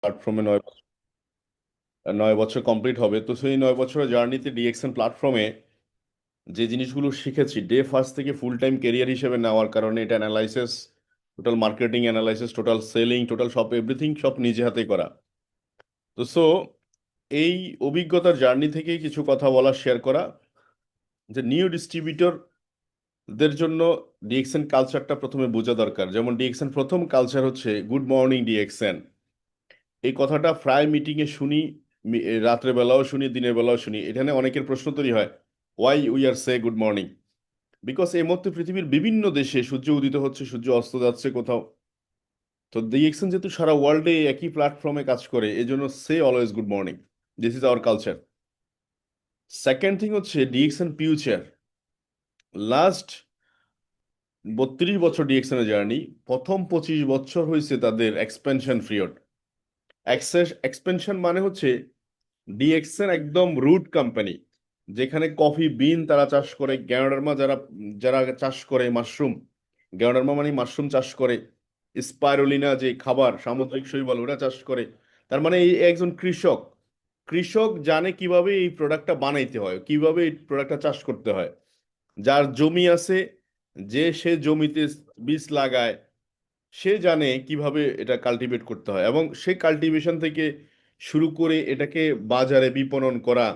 প্ল্যাটফর্মে 9 বছর কমপ্লিট হবে। তো সেই 9 বছরের জার্নিতে ডিএক্সএন প্ল্যাটফর্মে যে জিনিসগুলো শিখেছি ডে ফার্স্ট থেকে ফুল টাইম কেরিয়ার হিসেবে নেওয়ার কারণে এটা analysis, total marketing analysis, total selling, total সব এভরিথিং সব নিজে হাতে করা। তো এই অভিজ্ঞতার জার্নি থেকেই কিছু কথা বলা, শেয়ার করা, যে নিউ ডিস্ট্রিবিউটরদের জন্য ডিএক্সএন কালচারটা প্রথমে বোঝা দরকার। যেমন ডিএক্সএন প্রথম কালচার হচ্ছে গুড মর্নিং ডিএক্সএন। এই কথাটা প্রায় মিটিংয়ে শুনি, রাত্রে বেলাও শুনি, দিনের বেলাও শুনি। এখানে অনেকের প্রশ্ন তৈরি হয়, why we are say good morning? Because এই মুহূর্তে পৃথিবীর বিভিন্ন দেশে সূর্য উদিত হচ্ছে, সূর্য অস্ত যাচ্ছে কোথাও। তো ডিএক্সএন যেহেতু সারা ওয়ার্ল্ডে একই প্ল্যাটফর্মে কাজ করে, এজন্য সে always good morning. This is our culture. Second thing হচ্ছে ডিএক্সএন ফিউচার। লাস্ট 32 বছর ডিএক্সএন এর জার্নি, প্রথম 25 বছর হয়েছে তাদের এক্সপেনশন পিরিয়ড। এক্সপেনশন মানে হচ্ছে ডিএক্সএন একদম রুট কোম্পানি, যেখানে কফি বিন তারা চাষ করে, গ্যানোডার্মা যারা যারা চাষ করে মাশরুম, গ্যানোডার্মা মানে মাশরুম চাষ করে, স্পাইরুলিনা যে খাবার সামুদ্রিক শৈবাল ওরা চাষ করে। তার মানে এই একজন কৃষক, কৃষক জানে কিভাবে এই প্রোডাক্টটা বানাইতে হয়, কিভাবে এই প্রোডাক্টটা চাষ করতে হয়। যার জমি আছে, যে সে জমিতে বীজ লাগায়, সে জানে কিভাবে এটা কাল্টিভেট করতে হয়, এবং সেই কাল্টিভেশন থেকে শুরু করে এটাকে বাজারে বিপণন করা,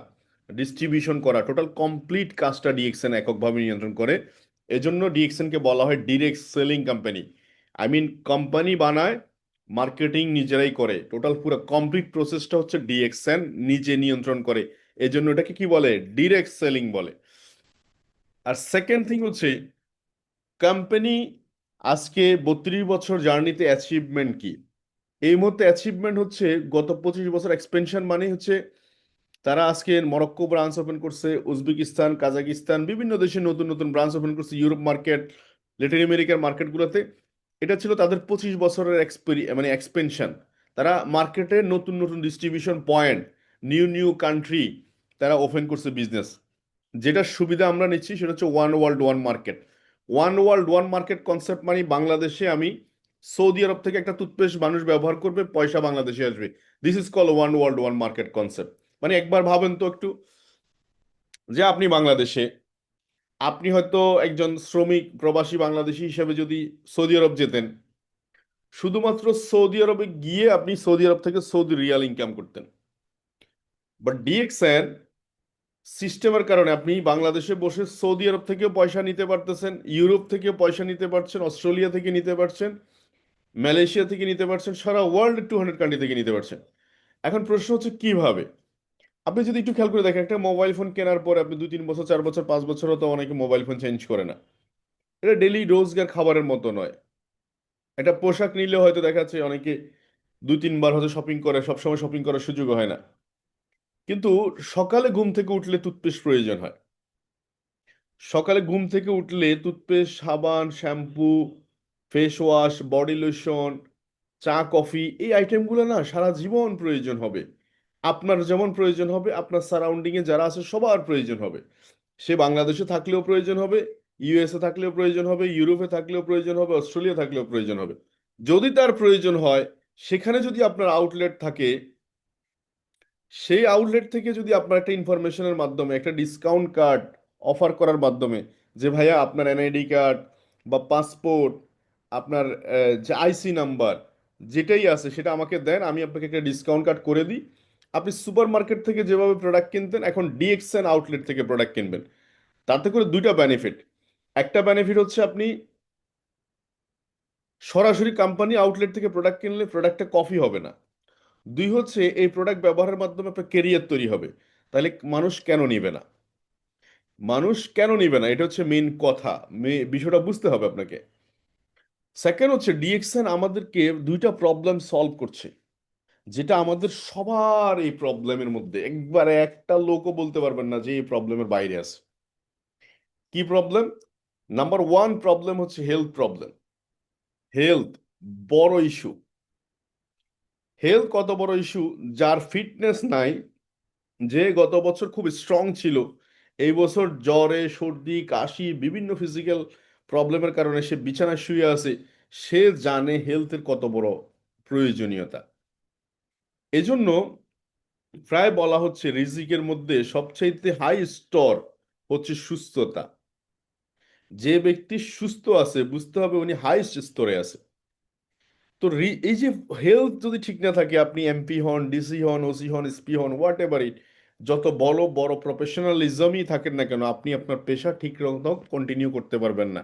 ডিস্ট্রিবিউশন করা, টোটাল কমপ্লিট কাজটা ডিএক্সএন এককভাবে নিয়ন্ত্রণ করে। এজন্য ডিএক্সএনকে বলা হয় direct selling company. I mean company বানায়, মার্কেটিং নিজেরাই করে, টোটাল পুরো কমপ্লিট প্রসেসটা হচ্ছে ডিএক্সএন নিজে নিয়ন্ত্রণ করে। এজন্য এটাকে কি বলে? ডিরেক্ট সেলিং বলে। আর সেকেন্ড থিং হচ্ছে কোম্পানি আজকে 32 বছর জার্নিতে অ্যাচিভমেন্ট কি? এই মুহূর্তে অ্যাচিভমেন্ট হচ্ছে গত 25 বছর এক্সপেনশন মানে হচ্ছে তারা আজকে মরক্কো ব্রাঞ্চ ওপেন করছে, উজবেকিস্তান, কাজাকিস্তান, বিভিন্ন দেশে নতুন নতুন ব্রাঞ্চ ওপেন করছে, ইউরোপ মার্কেট, ল্যাটিন আমেরিকার মার্কেটগুলোতে। এটা ছিল তাদের 25 বছরের মানে এক্সপেনশন। তারা মার্কেটে নতুন নতুন distribution point, new new country তারা ওপেন করছে বিজনেস। যেটার সুবিধা আমরা নিচ্ছি সেটা হচ্ছে one world one market. One world one market concept মানে বাংলাদেশে আমি সৌদি আরব থেকে একটা টুথপেস্ট মানুষ ব্যবহার করবে, পয়সা বাংলাদেশে আসবে। This is call one world one market concept. মানে একবার ভাবেন তো একটু, যে আপনি বাংলাদেশে, আপনি হয়তো একজন শ্রমিক প্রবাসী বাংলাদেশী হিসেবে যদি সৌদি আরব যেতেন, শুধুমাত্র সৌদি আরবে গিয়ে আপনি সৌদি আরব থেকে সৌদি রিয়াল ইনকাম করতেন। বাট ডিএক্সএন সিস্টেমের কারণে আপনি বাংলাদেশে বসে সৌদি আরব থেকেও পয়সা নিতে পারতেছেন, ইউরোপ থেকে পয়সা নিতে পারছেন, অস্ট্রেলিয়া থেকে নিতে পারছেন, মালয়েশিয়া থেকে নিতে পারছেন, সারা ওয়ার্ল্ড 200 কান্ট্রি থেকে নিতে পারছেন। এখন প্রশ্ন হচ্ছে কিভাবে? আপনি যদি একটু খেয়াল করে দেখেন, একটা মোবাইল ফোন কেনার পর আপনি 2-3 বছর, 4 বছর, 5 বছরও তো অনেকে মোবাইল ফোন চেঞ্জ করে না। এটা ডেলি রোজগার খাবারের মতো নয়। একটা পোশাক নিলে হয়তো দেখা যাচ্ছে অনেকে 2-3 বার হয়তো শপিং করে, সবসময় শপিং করার সুযোগ হয় না। কিন্তু সকালে ঘুম থেকে উঠলে টুথপেস্ট প্রয়োজন হয়। সকালে ঘুম থেকে উঠলে টুথপেস্ট, সাবান, shampoo, face wash, body lotion, চা, কফি, এই আইটেমগুলো না সারা জীবন প্রয়োজন হবে। আপনার যেমন প্রয়োজন হবে, আপনার সারাউন্ডিং এ যারা আছে সবার প্রয়োজন হবে। সে বাংলাদেশে থাকলেও প্রয়োজন হবে, ইউএসএ থাকলেও প্রয়োজন হবে, ইউরোপে থাকলেও প্রয়োজন হবে, অস্ট্রেলিয়া থাকলেও প্রয়োজন হবে। যদি তার প্রয়োজন হয়, সেখানে যদি আপনার আউটলেট থাকে, সেই আউটলেট থেকে যদি আপনার একটা ইনফরমেশনের মাধ্যমে, একটা ডিসকাউন্ট কার্ড অফার করার মাধ্যমে, যে ভাইয়া আপনার এনআইডি কার্ড বা পাসপোর্ট, আপনার যে আইসি নাম্বার যেটাই আছে সেটা আমাকে দেন, আমি আপনাকে একটা ডিসকাউন্ট কার্ড করে দিই। আপনি সুপার মার্কেট থেকে যেভাবে প্রোডাক্ট কিনতেন, এখন ডিএক্সএন আউটলেট থেকে প্রোডাক্ট কিনবেন। তাতে করে দুইটা বেনিফিট। একটা বেনিফিট হচ্ছে আপনি সরাসরি কোম্পানি আউটলেট থেকে প্রোডাক্ট কিনলে প্রোডাক্টটা কপি হবে না। দুই হচ্ছে এই প্রোডাক্ট ব্যবহারের মাধ্যমে আপনার কেরিয়ার তৈরি হবে। তাহলে মানুষ কেন নিবে না? মানুষ কেন নিবে না, এটা হচ্ছে মেইন কথা। বিষয়টা বুঝতে হবে আপনাকে। সেকেন্ড হচ্ছে ডিএক্সএন আমাদেরকে দুইটা প্রবলেম সলভ করছে, যেটা আমাদের সবার এই প্রবলেমের মধ্যে একবারে একটা লোকও বলতে পারবেন না যে এই প্রবলেমের বাইরে আছে। কি প্রবলেম? নাম্বার ওয়ান প্রবলেম হচ্ছে হেলথ প্রবলেম। হেলথ বড় ইস্যু। হেলথ কত বড় ইস্যু? যার ফিটনেস নাই, যে গত বছর খুব স্ট্রং ছিল, এই বছর জ্বরে, সর্দি, কাশি, বিভিন্ন ফিজিক্যাল প্রবলেমের কারণে সে বিছানায় শুয়ে আছে, সে জানে হেলথের কত বড় প্রয়োজনীয়তা। এজন্য প্রায় বলা হচ্ছে রিজিকের মধ্যে সবচাইতে হাই স্তর হচ্ছে সুস্থতা। যে ব্যক্তি সুস্থ আছে বুঝতে হবে উনি হাইস্ট স্তরে আছে। তো এই যে হেলথ যদি ঠিক না থাকে, আপনি এমপি হন, ডিসি হন, ওসি হন, এসপি হন, হোয়াট এভার ইট, যত বড় বড় প্রফেশনালিজমই থাকেন না কেন, আপনি আপনার পেশা ঠিক মতো কন্টিনিউ করতে পারবেন না।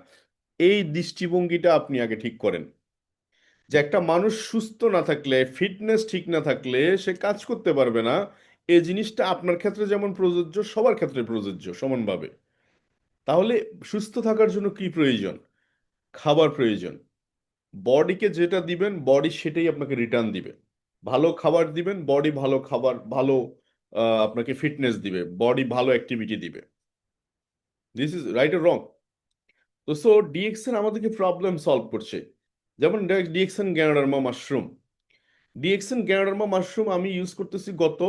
এই দৃষ্টিভঙ্গিটা আপনি আগে ঠিক করেন, যে একটা মানুষ সুস্থ না থাকলে, ফিটনেস ঠিক না থাকলে সে কাজ করতে পারবে না। এই জিনিসটা আপনার ক্ষেত্রে যেমন প্রযোজ্য, সবার ক্ষেত্রে প্রযোজ্য সমানভাবে। তাহলে সুস্থ থাকার জন্য কি প্রয়োজন? খাবার প্রয়োজন। বডিকে যেটা দিবেন বডি সেটাই আপনাকে রিটার্ন দিবে। ভালো খাবার দিবেন, বডি ভালো খাবার, ভালো আপনাকে ফিটনেস দিবে, বডি ভালো অ্যাক্টিভিটি দিবে। This is right or wrong? তো সো ডিএক্সএন আমাদেরকে প্রবলেম সলভ করছে। যেমন DXN Ganoderma mushroom. DXN Ganoderma mushroom আমি ইউজ করতেছি গত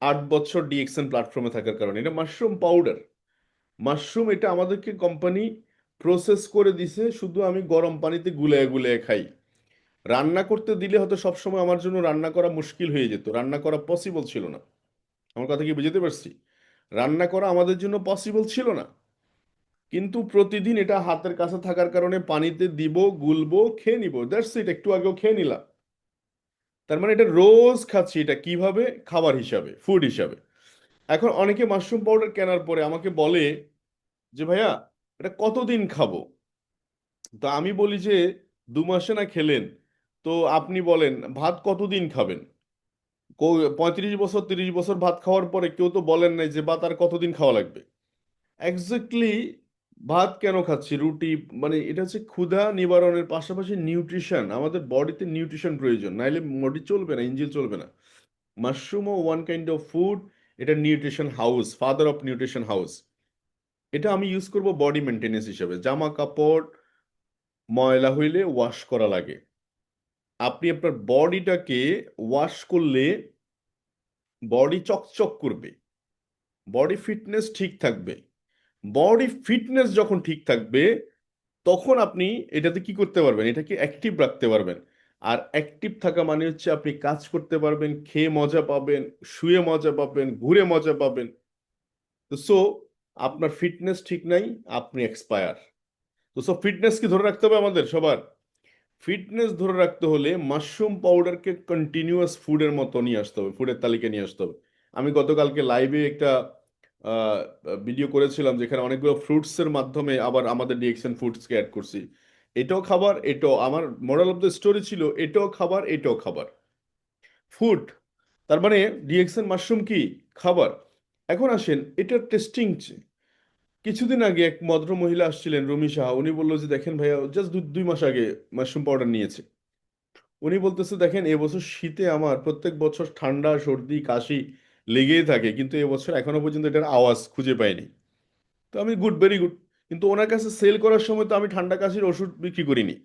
8 বছর ডিএক্সএন প্ল্যাটফর্মে থাকার কারণে। এটা মাশরুম পাউডার, মাশরুম, এটা আমাদেরকে কোম্পানি প্রসেস করে দিছে, শুধু আমি গরম পানিতে গুলায় গুলায় খাই। রান্না করতে দিলে হয়তো সবসময় আমার জন্য রান্না করা মুশকিল হয়ে যেত, রান্না করা পসিবল ছিল না। আমার কথা কি বুঝতে পারছি? রান্না করা আমাদের জন্য পসিবল ছিল না, কিন্তু প্রতিদিন এটা হাতের কাছে থাকার কারণে পানিতে দিব, গুলবো, খেয়ে নিব, দ্যাটস ইট। একটু আগেও খেয়ে নিলাম। তার মানে এটা রোজ খাচ্ছি, এটা কিভাবে? খাবার হিসাবে, ফুড হিসাবে। এখন অনেকে মাশরুম পাউডার কেনার পরে আমাকে বলে যে ভাইয়া এটা কতদিন খাবো? তো আমি বলি যে 2 মাসে না খেলেন, তো আপনি বলেন ভাত কতদিন খাবেন? 35 বছর 30 বছর ভাত খাওয়ার পরে কেউ তো বলেন নাই যে ভাত আর কতদিন খাওয়া লাগবে। এক্স্যাক্টলি। ভাত কেন খাচ্ছি, রুটি, মানে এটা হচ্ছে ক্ষুধা নিবারণের পাশাপাশি নিউট্রিশন, আমাদের বডিতে নিউট্রিশন প্রয়োজন, নাইলে বডি চলবে না, ইঞ্জিন চলবে না। মাশরুমও ওয়ান কাইন্ড অফ ফুড। এটা nutrition house, father of nutrition house. এটা আমি ইউজ করব বডি মেনটেনেন্স হিসেবে। জামা কাপড় ময়লা হইলে ওয়াশ করা লাগে, আপনি আপনার বডিটাকে ওয়াশ করলে বডি চকচক করবে, বডি ফিটনেস ঠিক থাকবে। বডি ফিটনেস যখন ঠিক থাকবে তখন আপনি এটাতে কি করতে পারবেন, এটাকে অ্যাক্টিভ রাখতে পারবেন। আর অ্যাক্টিভ থাকা মানে হচ্ছে আপনি কাজ করতে পারবেন, খেয়ে মজা পাবেন, শুয়ে মজা পাবেন, ঘুরে মজা পাবেন। তো সো আপনার ফিটনেস ঠিক নাই, আপনি এক্সপায়ার। তো সো ফিটনেস কি ধরে রাখতে হবে আমাদের সবার। ফিটনেস ধরে রাখতে হলে মাশরুম পাউডারকে কন্টিনিউয়াস ফুডের মতো নিয়ে আসতে হবে, ফুডের তালিকায় নিয়ে আসতে হবে। আমি গতকালকে লাইভে একটা ভিডিও করেছিলাম যেখানে অনেকগুলো ফ্রুটসের মাধ্যমে আবার আমাদের ডিএক্সএন ফুডসকে অ্যাড করছি। এটাও খাবার, এটাও আমার মোরাল অফ দ্য স্টোরি ছিল, এটাও খাবার, এটাও খাবার, ফুড। তার মানে ডিএক্সএন মাশরুম কি খাবার। এখন আসেন এটার টেস্টিং। কিছুদিন আগে এক ভদ্র মহিলা আসছিলেন, রুমি সাহা, উনি বললো যে দেখেন ভাইয়া, জাস্ট 2 মাস আগে মাশরুম পাউডার নিয়েছে। উনি বলতেছে দেখেন এবছর শীতে আমার প্রত্যেক বছর ঠান্ডা সর্দি কাশি লেগেই থাকে, কিন্তু এবছর এখনো পর্যন্ত এটার আওয়াজ খুঁজে পাইনি। তো আমি গুড, ভেরি গুড। কিন্তু ওনার কাছে সেল করার সময় তো আমি ঠান্ডা কাশির ওষুধ বিক্রি করিনি।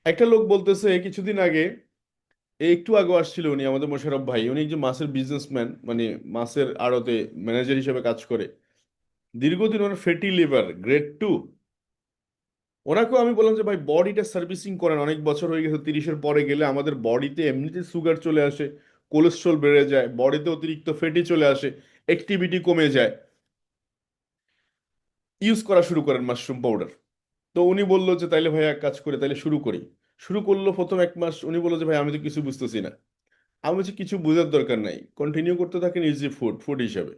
একটা লোক বলতেছে কিছুদিন আগে, এই একটু আগে আসছিল উনি, আমাদের মোশাররফ ভাই, উনি একজন মাছের বিজনেসম্যান, মানে মাছের আড়তে ম্যানেজার হিসেবে কাজ করে। দীর্ঘদিন ওনার ফ্যাটি লিভার গ্রেড 2। ওনাকেও আমি বললাম যে ভাই বডিটা সার্ভিসিং করেন, অনেক বছর হয়ে গেছে, 30-এর পরে গেলে আমাদের বডিতে এমনিতে সুগার চলে আসে, কোলেস্ট্রল বেড়ে যায়, বডিতে অতিরিক্ত ফ্যাটি চলে আসে, অ্যাক্টিভিটি কমে যায়। ইউজ করা শুরু করেন মাশরুম পাউডার। তো উনি বললো যে তাইলে ভাই এক কাজ করে তাইলে শুরু করি। শুরু করলো প্রথম 1 মাস, উনি বললো যে ভাই আমি তো কিছু বুঝতেছি না। আমি বলছি কিছু বোঝার দরকার নাই, কন্টিনিউ করতে থাকেন ইজি ফুড, ফুড হিসাবে।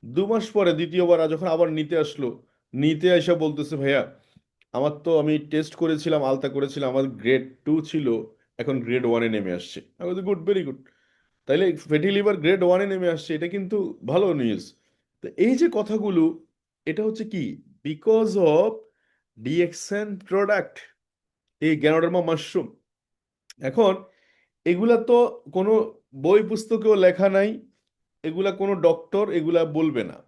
2 মাস পরে দ্বিতীয়বার যখন আবার নিতে আসলো, নিতে এসে বলতেছে ভাইয়া আমার তো, আমি টেস্ট করেছিলাম, আলতা করেছিলাম, আমার গ্রেড 2 ছিল, এখন গ্রেড 1-এ নেমে আসছে। আমি বলছি গুড, ভেরি গুড। তাইলে ফ্যাটি লিভার গ্রেড 1-এ নেমে আসছে, এটা কিন্তু ভালো নিউজ। তো এই যে কথাগুলো, এটা হচ্ছে কি, বিকজ অফ ডিএক্সএন প্রোডাক্ট, এই গ্যানোডার্মা মাশরুম। এখন এগুলা তো কোনো বই পুস্তকেও লেখা নাই, এগুলা কোনো ডক্টর এগুলা বলবে না।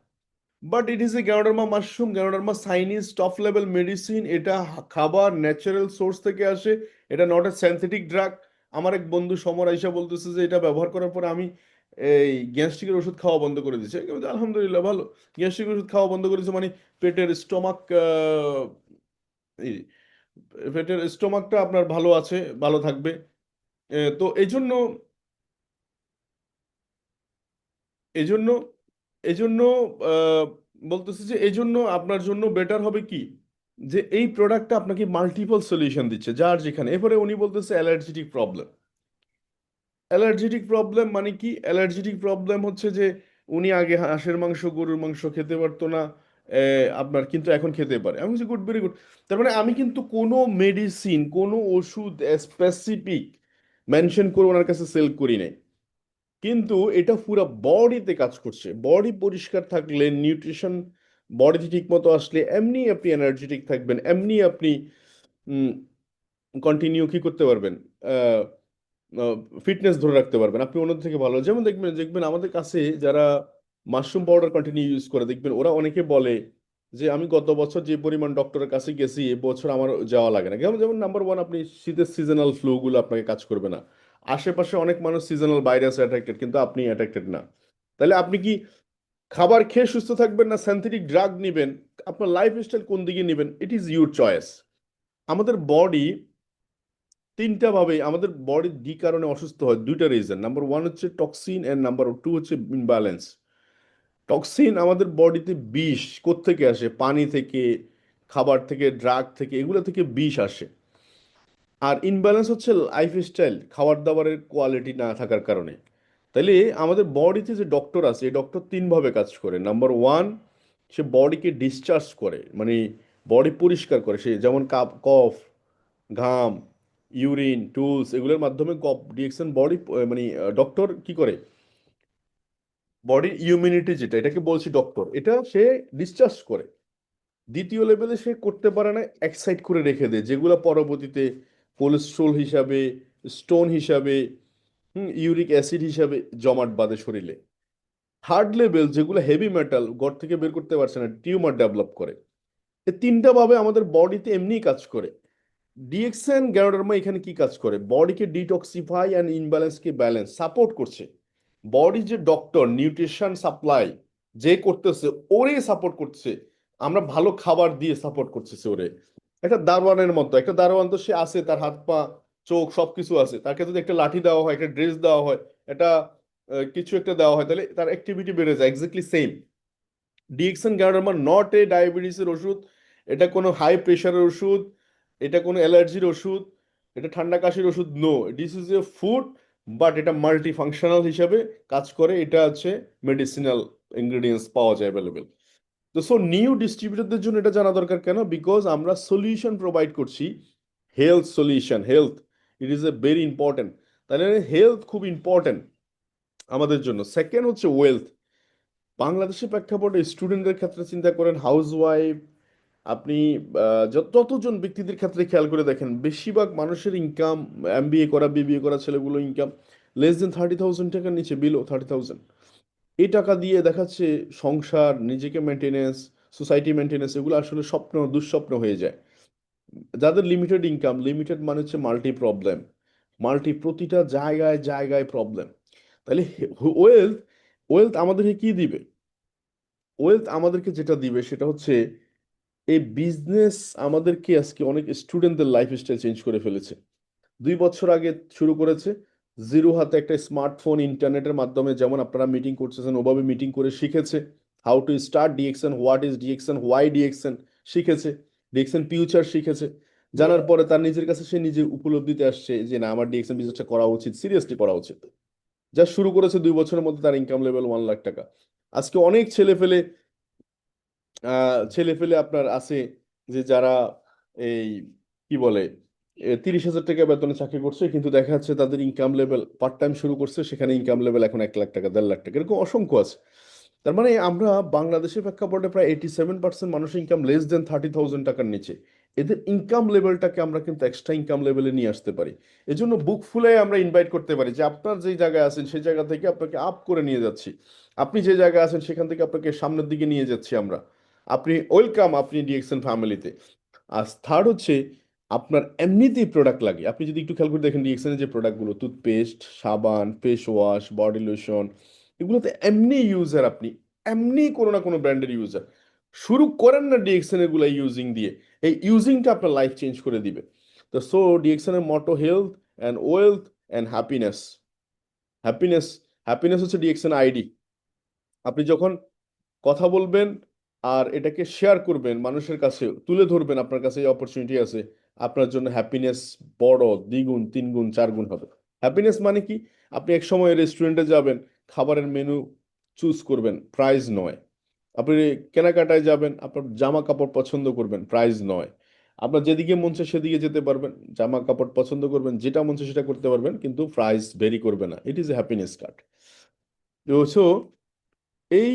But it is a ganoderma mushroom, ganoderma সাইনিস টপ লেভেল মেডিসিন। এটা খাবার ন্যাচারাল সোর্স থেকে আসে, এটা নট এ সিনথেটিক ড্রাগ। আমার এক বন্ধু সমর আইসা বলতেছে যে এটা ব্যবহার করার পরে আমি এই গ্যাস্ট্রিকের ওষুধ খাওয়া বন্ধ করে দিয়েছে। আমি বলছি, আলহামদুলিল্লাহ ভালো। গ্যাস্ট্রিক ওষুধ খাওয়া বন্ধ করেছে মানে পেটের স্টমাক, পেটের স্টমাকটা আপনার ভালো আছে, ভালো থাকবে। তো এই জন্য এজন্য এজন্য আহ, বলতেছি যে এজন্য আপনার জন্য বেটার হবে কি, যে এই প্রোডাক্টটা আপনাকে মাল্টিপল সলিউশন দিচ্ছে যার যেখানে। এরপরে উনি বলতেছে অ্যালার্জেটিক প্রবলেম। অ্যালার্জেটিক প্রবলেম মানে কি? অ্যালার্জেটিক প্রবলেম হচ্ছে যে উনি আগে হাঁসের মাংস গরুর মাংস খেতে পারতো না, আপনার কিন্তু এখন খেতে পারে। আমি বলছি গুড, ভেরি গুড। তার মানে আমি কিন্তু কোনো মেডিসিন, কোনো ওষুধ স্পেসিফিক মেনশন করে ওনার কাছে সেল করি নাই, কিন্তু এটা পুরো বডিতে কাজ করছে। বডি পরিষ্কার থাকলে, নিউট্রিশন বডিতে ঠিক মতো আসলে এমনি আপনি এনার্জেটিক থাকবেন, এমনি আপনি কন্টিনিউ কি করতে পারবেন, ফিটনেস ধরে রাখতে পারবেন, আপনি অন্যদের থেকে ভালো। যেমন দেখবেন দেখবেন আমাদের কাছে যারা মাশরুম পাউডার কন্টিনিউ ইউজ করে, দেখবেন ওরা অনেকে বলে যে আমি গত বছর যে পরিমাণ ডক্টরের কাছে গেছি এবছর আমার যাওয়া লাগে না। যেমন যেমন নাম্বার ওয়ান, আপনি শীতের সিজনাল ফ্লু গুলো আপনাকে কাজ করবে না। আশেপাশে অনেক মানুষ সিজনাল ভাইরাস অ্যাট্রাক্টেড, কিন্তু আপনি অ্যাট্রাক্টেড না। তাহলে আপনি কি খাবার খেয়ে সুস্থ থাকবেন না সিনথেটিক ড্রাগ নিবেন? আপনার লাইফ স্টাইল কোন দিকে নেবেন, ইট ইজ ইউর চয়েস। আমাদের বডি তিনটা ভাবে, আমাদের বডি কি কারণে অসুস্থ হয়, দুইটা রিজন। নাম্বার ওয়ান হচ্ছে টক্সিন, এন্ড নাম্বার টু হচ্ছে ইমব্যালেন্স। টক্সিন আমাদের বডিতে বিষ কোত্থেকে আসে? পানি থেকে, খাবার থেকে, ড্রাগ থেকে, এগুলো থেকে বিষ আসে। আর ইনব্যালেন্স হচ্ছে লাইফস্টাইল, খাবার দাবারের কোয়ালিটি না থাকার কারণে। তাইলে আমাদের বডিতে যে ডক্টর আছে, এই ডক্টর তিনভাবে কাজ করে। নাম্বার ওয়ান, সে বডিকে ডিসচার্জ করে, মানে বডি পরিষ্কার করে। সে যেমন কফ, ঘাম, ইউরিন, টুলস, এগুলোর মাধ্যমে কফ ডিএকশন বডি, মানে ডক্টর কি করে, বডির ইমিউনিটি যেটা, এটাকে বলছি ডক্টর, এটা সে ডিসচার্জ করে। দ্বিতীয় লেভেলে সে করতে পারে না, এক্সাইট করে রেখে দেয়, যেগুলো পরবর্তীতে কোলেস্ট্রল হিসাবে, স্টোন হিসাবে, ইউরিক অ্যাসিড হিসাবে জমাট বাঁধে শরীরে। থার্ড লেভেল, যেগুলো হেভি মেটাল ঘর থেকে বের করতে পারছে না, টিউমার ডেভেলপ করে। এই তিনটা ভাবে আমাদের বডিতে এমনিই কাজ করে। ডিএক্সএন গ্যানোডার্মা এখানে কি কাজ করে? বডিকে ডিটক্সিফাই অ্যান্ড ইনব্যালেন্সকে ব্যালেন্স সাপোর্ট করছে। বডি যে ডক্টর, নিউট্রিশন সাপ্লাই যে করতেছে, ওরে সাপোর্ট করছে। আমরা ভালো খাবার দিয়ে সাপোর্ট করতেছে ওরে। একটা দারোয়ানের মতো, একটা দারোয়ান তো সে আছে, তার হাত পা চোখ সবকিছু আছে, তাকে যদি একটা লাঠি দেওয়া হয়, একটা ড্রেস দেওয়া হয়, একটা কিছু একটা দেওয়া হয়, তাহলে তার অ্যাক্টিভিটি বেড়ে যায়। Exactly same, DXN Ganoderma not a ডায়াবেটিসের ওষুধ, এটা কোনো হাই প্রেশারের ওষুধ, এটা কোনো অ্যালার্জির ওষুধ, এটা ঠান্ডা কাশির ওষুধ, no, this is a food. But এটা মাল্টি ফাংশনাল হিসাবে কাজ করে, এটা আছে মেডিসিনাল ইনগ্রেডিয়েন্টস পাওয়া যায় অ্যাভেলেবেল। তো সো নিউ ডিস্ট্রিবিউটরদের জন্য এটা জানা দরকার কেন? বিকজ আমরা সলিউশন প্রোভাইড করছি, health solution. Health, it is a very important. তাহলে হেলথ খুব ইম্পর্টেন্ট আমাদের জন্য। সেকেন্ড হচ্ছে ওয়েলথ। বাংলাদেশের প্রেক্ষাপটে স্টুডেন্টদের ক্ষেত্রে চিন্তা করেন, হাউস ওয়াইফ, আপনি যতজন ব্যক্তিদের ক্ষেত্রে খেয়াল করে দেখেন, বেশিরভাগ মানুষের ইনকাম, এমবিএ করা বিবিএ করা ছেলেগুলো ইনকাম লেস দেন 30,000 টাকার নিচে, বিলো 30,000। এই টাকা দিয়ে দেখাচ্ছে সংসার, নিজেকে মেনটেনেন্স, সোসাইটি মেনটেনেন্স, এগুলো আসলে স্বপ্ন, দুঃস্বপ্ন হয়ে যায়। যাদের লিমিটেড ইনকাম, লিমিটেড মানে হচ্ছে মাল্টি প্রবলেম, মাল্টি, প্রতিটা জায়গায় জায়গায় প্রবলেম। তাহলে ওয়েলথ, ওয়েলথ আমাদেরকে কি দিবে? ওয়েলথ আমাদেরকে যেটা দিবে সেটা হচ্ছে এই বিজনেস। আমাদেরকে আজকে অনেক স্টুডেন্টদের লাইফস্টাইল চেঞ্জ করে ফেলেছে। 2 বছর আগে শুরু করেছে, জিরো হাতে একটা স্মার্টফোন, ইন্টারনেটের মাধ্যমে যেমন আপনারা মিটিং করতেছেন, ওভাবে মিটিং করে শিখেছে how to start DXN, what is DXN, why DXN শিখেছে। ডিএক্সএন ফিউচার শিখেছে। জানার পরে তার নিজের কাছে সে নিজে উপলব্ধিতে আসছে যে না, আমার ডিএক্সএন বিজনেসটা করা উচিত, সিরিয়াসলি করা উচিত। যা শুরু করেছে 2 বছরের মধ্যে তার ইনকাম লেভেল 1 লাখ টাকা। আজকে অনেক ছেলে ফেলে, ছেলে ফেলে আপনার আছে যে যারা এই কি বলে 30,000 টাকা বেতনে চাকরি করছে, কিন্তু দেখা যাচ্ছে তাদের ইনকাম লেভেল, পার্ট টাইম শুরু করছে, সেখানে ইনকাম লেভেল এখন 1 লাখ টাকা, 1.5 লাখ টাকা, এরকম অসংখ্য আছে। তার মানে আমরা বাংলাদেশের প্রেক্ষাপটে প্রায় 87% মানুষের ইনকাম লেস দেন 30,000 টাকার নিচে। এদের ইনকাম লেভেলটাকে আমরা কিন্তু এক্সট্রা ইনকাম লেভেলে নিয়ে আসতে পারি। এজন্য বুক ফুলে আমরা ইনভাইট করতে পারি যে আপনার যেই জায়গায় আছেন সেই জায়গা থেকে আপনাকে আপ করে নিয়ে যাচ্ছি, আপনি যে জায়গায় আছেন সেখান থেকে আপনাকে সামনের দিকে নিয়ে যাচ্ছি আমরা। আপনি ওয়েলকাম, আপনি ডিএক্সএন ফ্যামিলিতে। আর থার্ড হচ্ছে, আপনার এমনিতেই প্রোডাক্ট লাগে, আপনি যদি একটু খেয়াল করে দেখেন ডিএক্সএনের যে প্রোডাক্টগুলো, টুথপেস্ট, সাবান, ফেস ওয়াশ, বডি লোশন, এগুলোতে এমনি ইউজার আপনি, এমনি কোনো না কোনো ব্র্যান্ডের ইউজার। শুরু করেন না ডিএক্সএন এগুলো ইউজিং দিয়ে, এই ইউজিংটা আপনার লাইফ চেঞ্জ করে দিবে। তো সো ডিএক্সএনের motto health and wealth and happiness. Happiness, happiness হচ্ছে ডিএক্সএন আইডি। আপনি যখন কথা বলবেন আর এটাকে শেয়ার করবেন, মানুষের কাছে তুলে ধরবেন, আপনার কাছে এই অপরচুনিটি আছে, আপনার জন্য হ্যাপিনেস বড় দ্বিগুণ তিনগুণ চারগুণ হবে। হ্যাপিনেস মানে কি? আপনি এক সময় রেস্টুরেন্টে যাবেন, খাবারের মেনু চুজ করবেন, প্রাইস নয়। আপনি কেনাকাটায় যাবেন, আপনার জামা কাপড় পছন্দ করবেন, প্রাইস নয়। আপনার যেদিকে মন চায় সেদিকে যেতে পারবেন, জামা কাপড় পছন্দ করবেন, যেটা মন চায় সেটা করতে পারবেন, কিন্তু প্রাইস ভেরি করবে না। ইট is A happiness card. So এই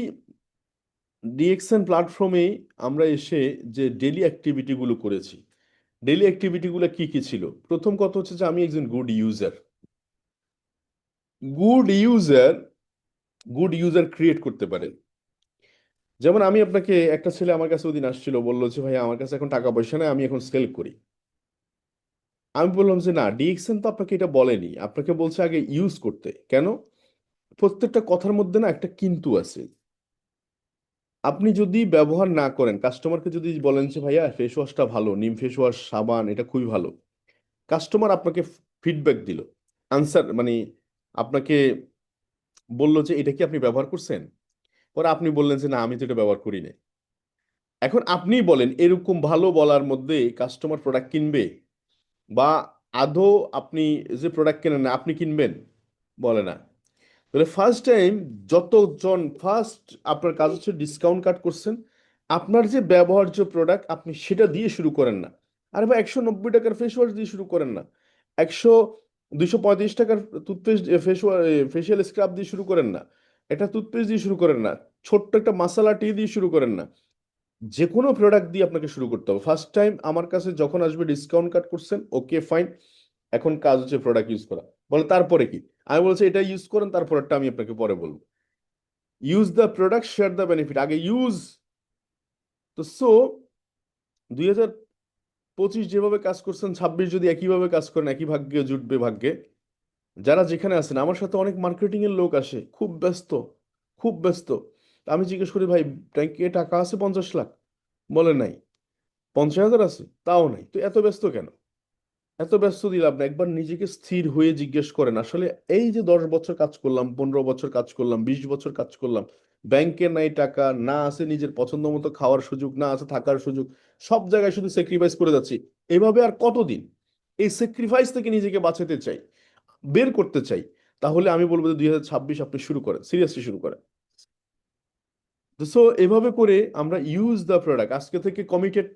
ডিএক্সএন প্ল্যাটফর্মে আমরা এসে যে ডেলি অ্যাক্টিভিটিগুলো করেছি, ডেলি অ্যাক্টিভিটিগুলো কি কি ছিল? প্রথম কথা হচ্ছে যে আমি একজন good user. Good user good user create করতে পারে। যেমন আমি আপনাকে, একটা ছেলে আমার কাছে ওদিন আসছিল, বললো যে ভাই আমার কাছে এখন টাকা পয়সা নেই, আমি এখন সেল করি। আমি বললাম যে না, ডিএক্সএন তো আপনাকে এটা বলেনি, আপনাকে বলছে আগে ইউজ করতে। কেন? প্রত্যেকটা কথার মধ্যে না একটা কিন্তু আছে। আপনি যদি ব্যবহার না করেন, কাস্টমারকে যদি বলেন যে ভাইয়া ফেস ওয়াশটা ভালো, নিম ফেস ওয়াশ সাবান এটা খুবই ভালো, কাস্টমার আপনাকে ফিডব্যাক দিল, আনসার মানে আপনাকে বলল যে এটা কি আপনি ব্যবহার করছেন? পরে আপনি বললেন যে না আমি তো এটা ব্যবহার করি না। এখন আপনি বলেন, এরকম ভালো বলার মধ্যে কাস্টমার প্রোডাক্ট কিনবে? বা আদৌ আপনি যে প্রোডাক্ট কেনেন না আপনি কিনবেন? বলে না। তাহলে ফার্স্ট টাইম যতজন ফার্স্ট আপনার কাজ হচ্ছে ডিসকাউন্ট কাট করছেন, আপনার যে ব্যবহার্য প্রোডাক্ট আপনি সেটা দিয়ে শুরু করেন না। আরে ভাই 190 টাকার ফেস ওয়াশ দিয়ে শুরু করেন না। 235 টাকার টুথপেস্ট ফেস ফেসিয়াল স্ক্রাব দিয়ে শুরু করেন না। একটা টুথপেস্ট দিয়ে শুরু করেন না। ছোট্ট একটা মাসালা টি দিয়ে শুরু করেন না। যে কোনো প্রোডাক্ট দিয়ে আপনাকে শুরু করতে হবে। ফার্স্ট টাইম আমার কাছে যখন আসবে ডিসকাউন্ট কাট করছেন, ওকে ফাইন, এখন কাজ হচ্ছে প্রোডাক্ট ইউজ করা। বলে তারপরে কি? আমি বলছি এটা ইউজ করেন, তারপরটা আমি আপনাকে পরে বলবো। Use the product share the benefit, আগে ইউজ। তো সো 2025 যেভাবে কাজ করছেন, 26 যদি একইভাবে কাজ করেন, একই ভাগ্যে জুটবে ভাগ্যে। যারা যেখানে আছেন, আমার সাথে অনেক মার্কেটিং এর লোক আসে, খুব ব্যস্ত, খুব ব্যস্ত। আমি জিজ্ঞেস করি ভাই ব্যাংকে টাকা আছে 50 লাখ? বলে নাই। 50,000 আছে? তাও নাই। তো এত ব্যস্ত কেন? এত ব্যস্ত দিলাম না, একবার নিজেকে স্থির হয়ে জিজ্ঞেস করেন আসলে এই যে 10 বছর কাজ করলাম, 15 বছর কাজ করলাম, 20 বছর কাজ করলাম, ব্যাংকে নাই টাকা, না আছে নিজের পছন্দ মতো খাওয়ার সুযোগ, না আছে থাকার সুযোগ, সব জায়গায় শুধু স্যাক্রিফাইস করে যাচ্ছি, এভাবে আর কতদিন? এই স্যাক্রিফাইস থেকে নিজেকে বাঁচাতে চাই, বের করতে চাই। তাহলে আমি বলবো যে 2026 আপনি শুরু করেন, সিরিয়াসলি শুরু করেন। সো এভাবে করে আমরা ইউজ দ্য প্রোডাক্ট, আজকে থেকে কমিটেড।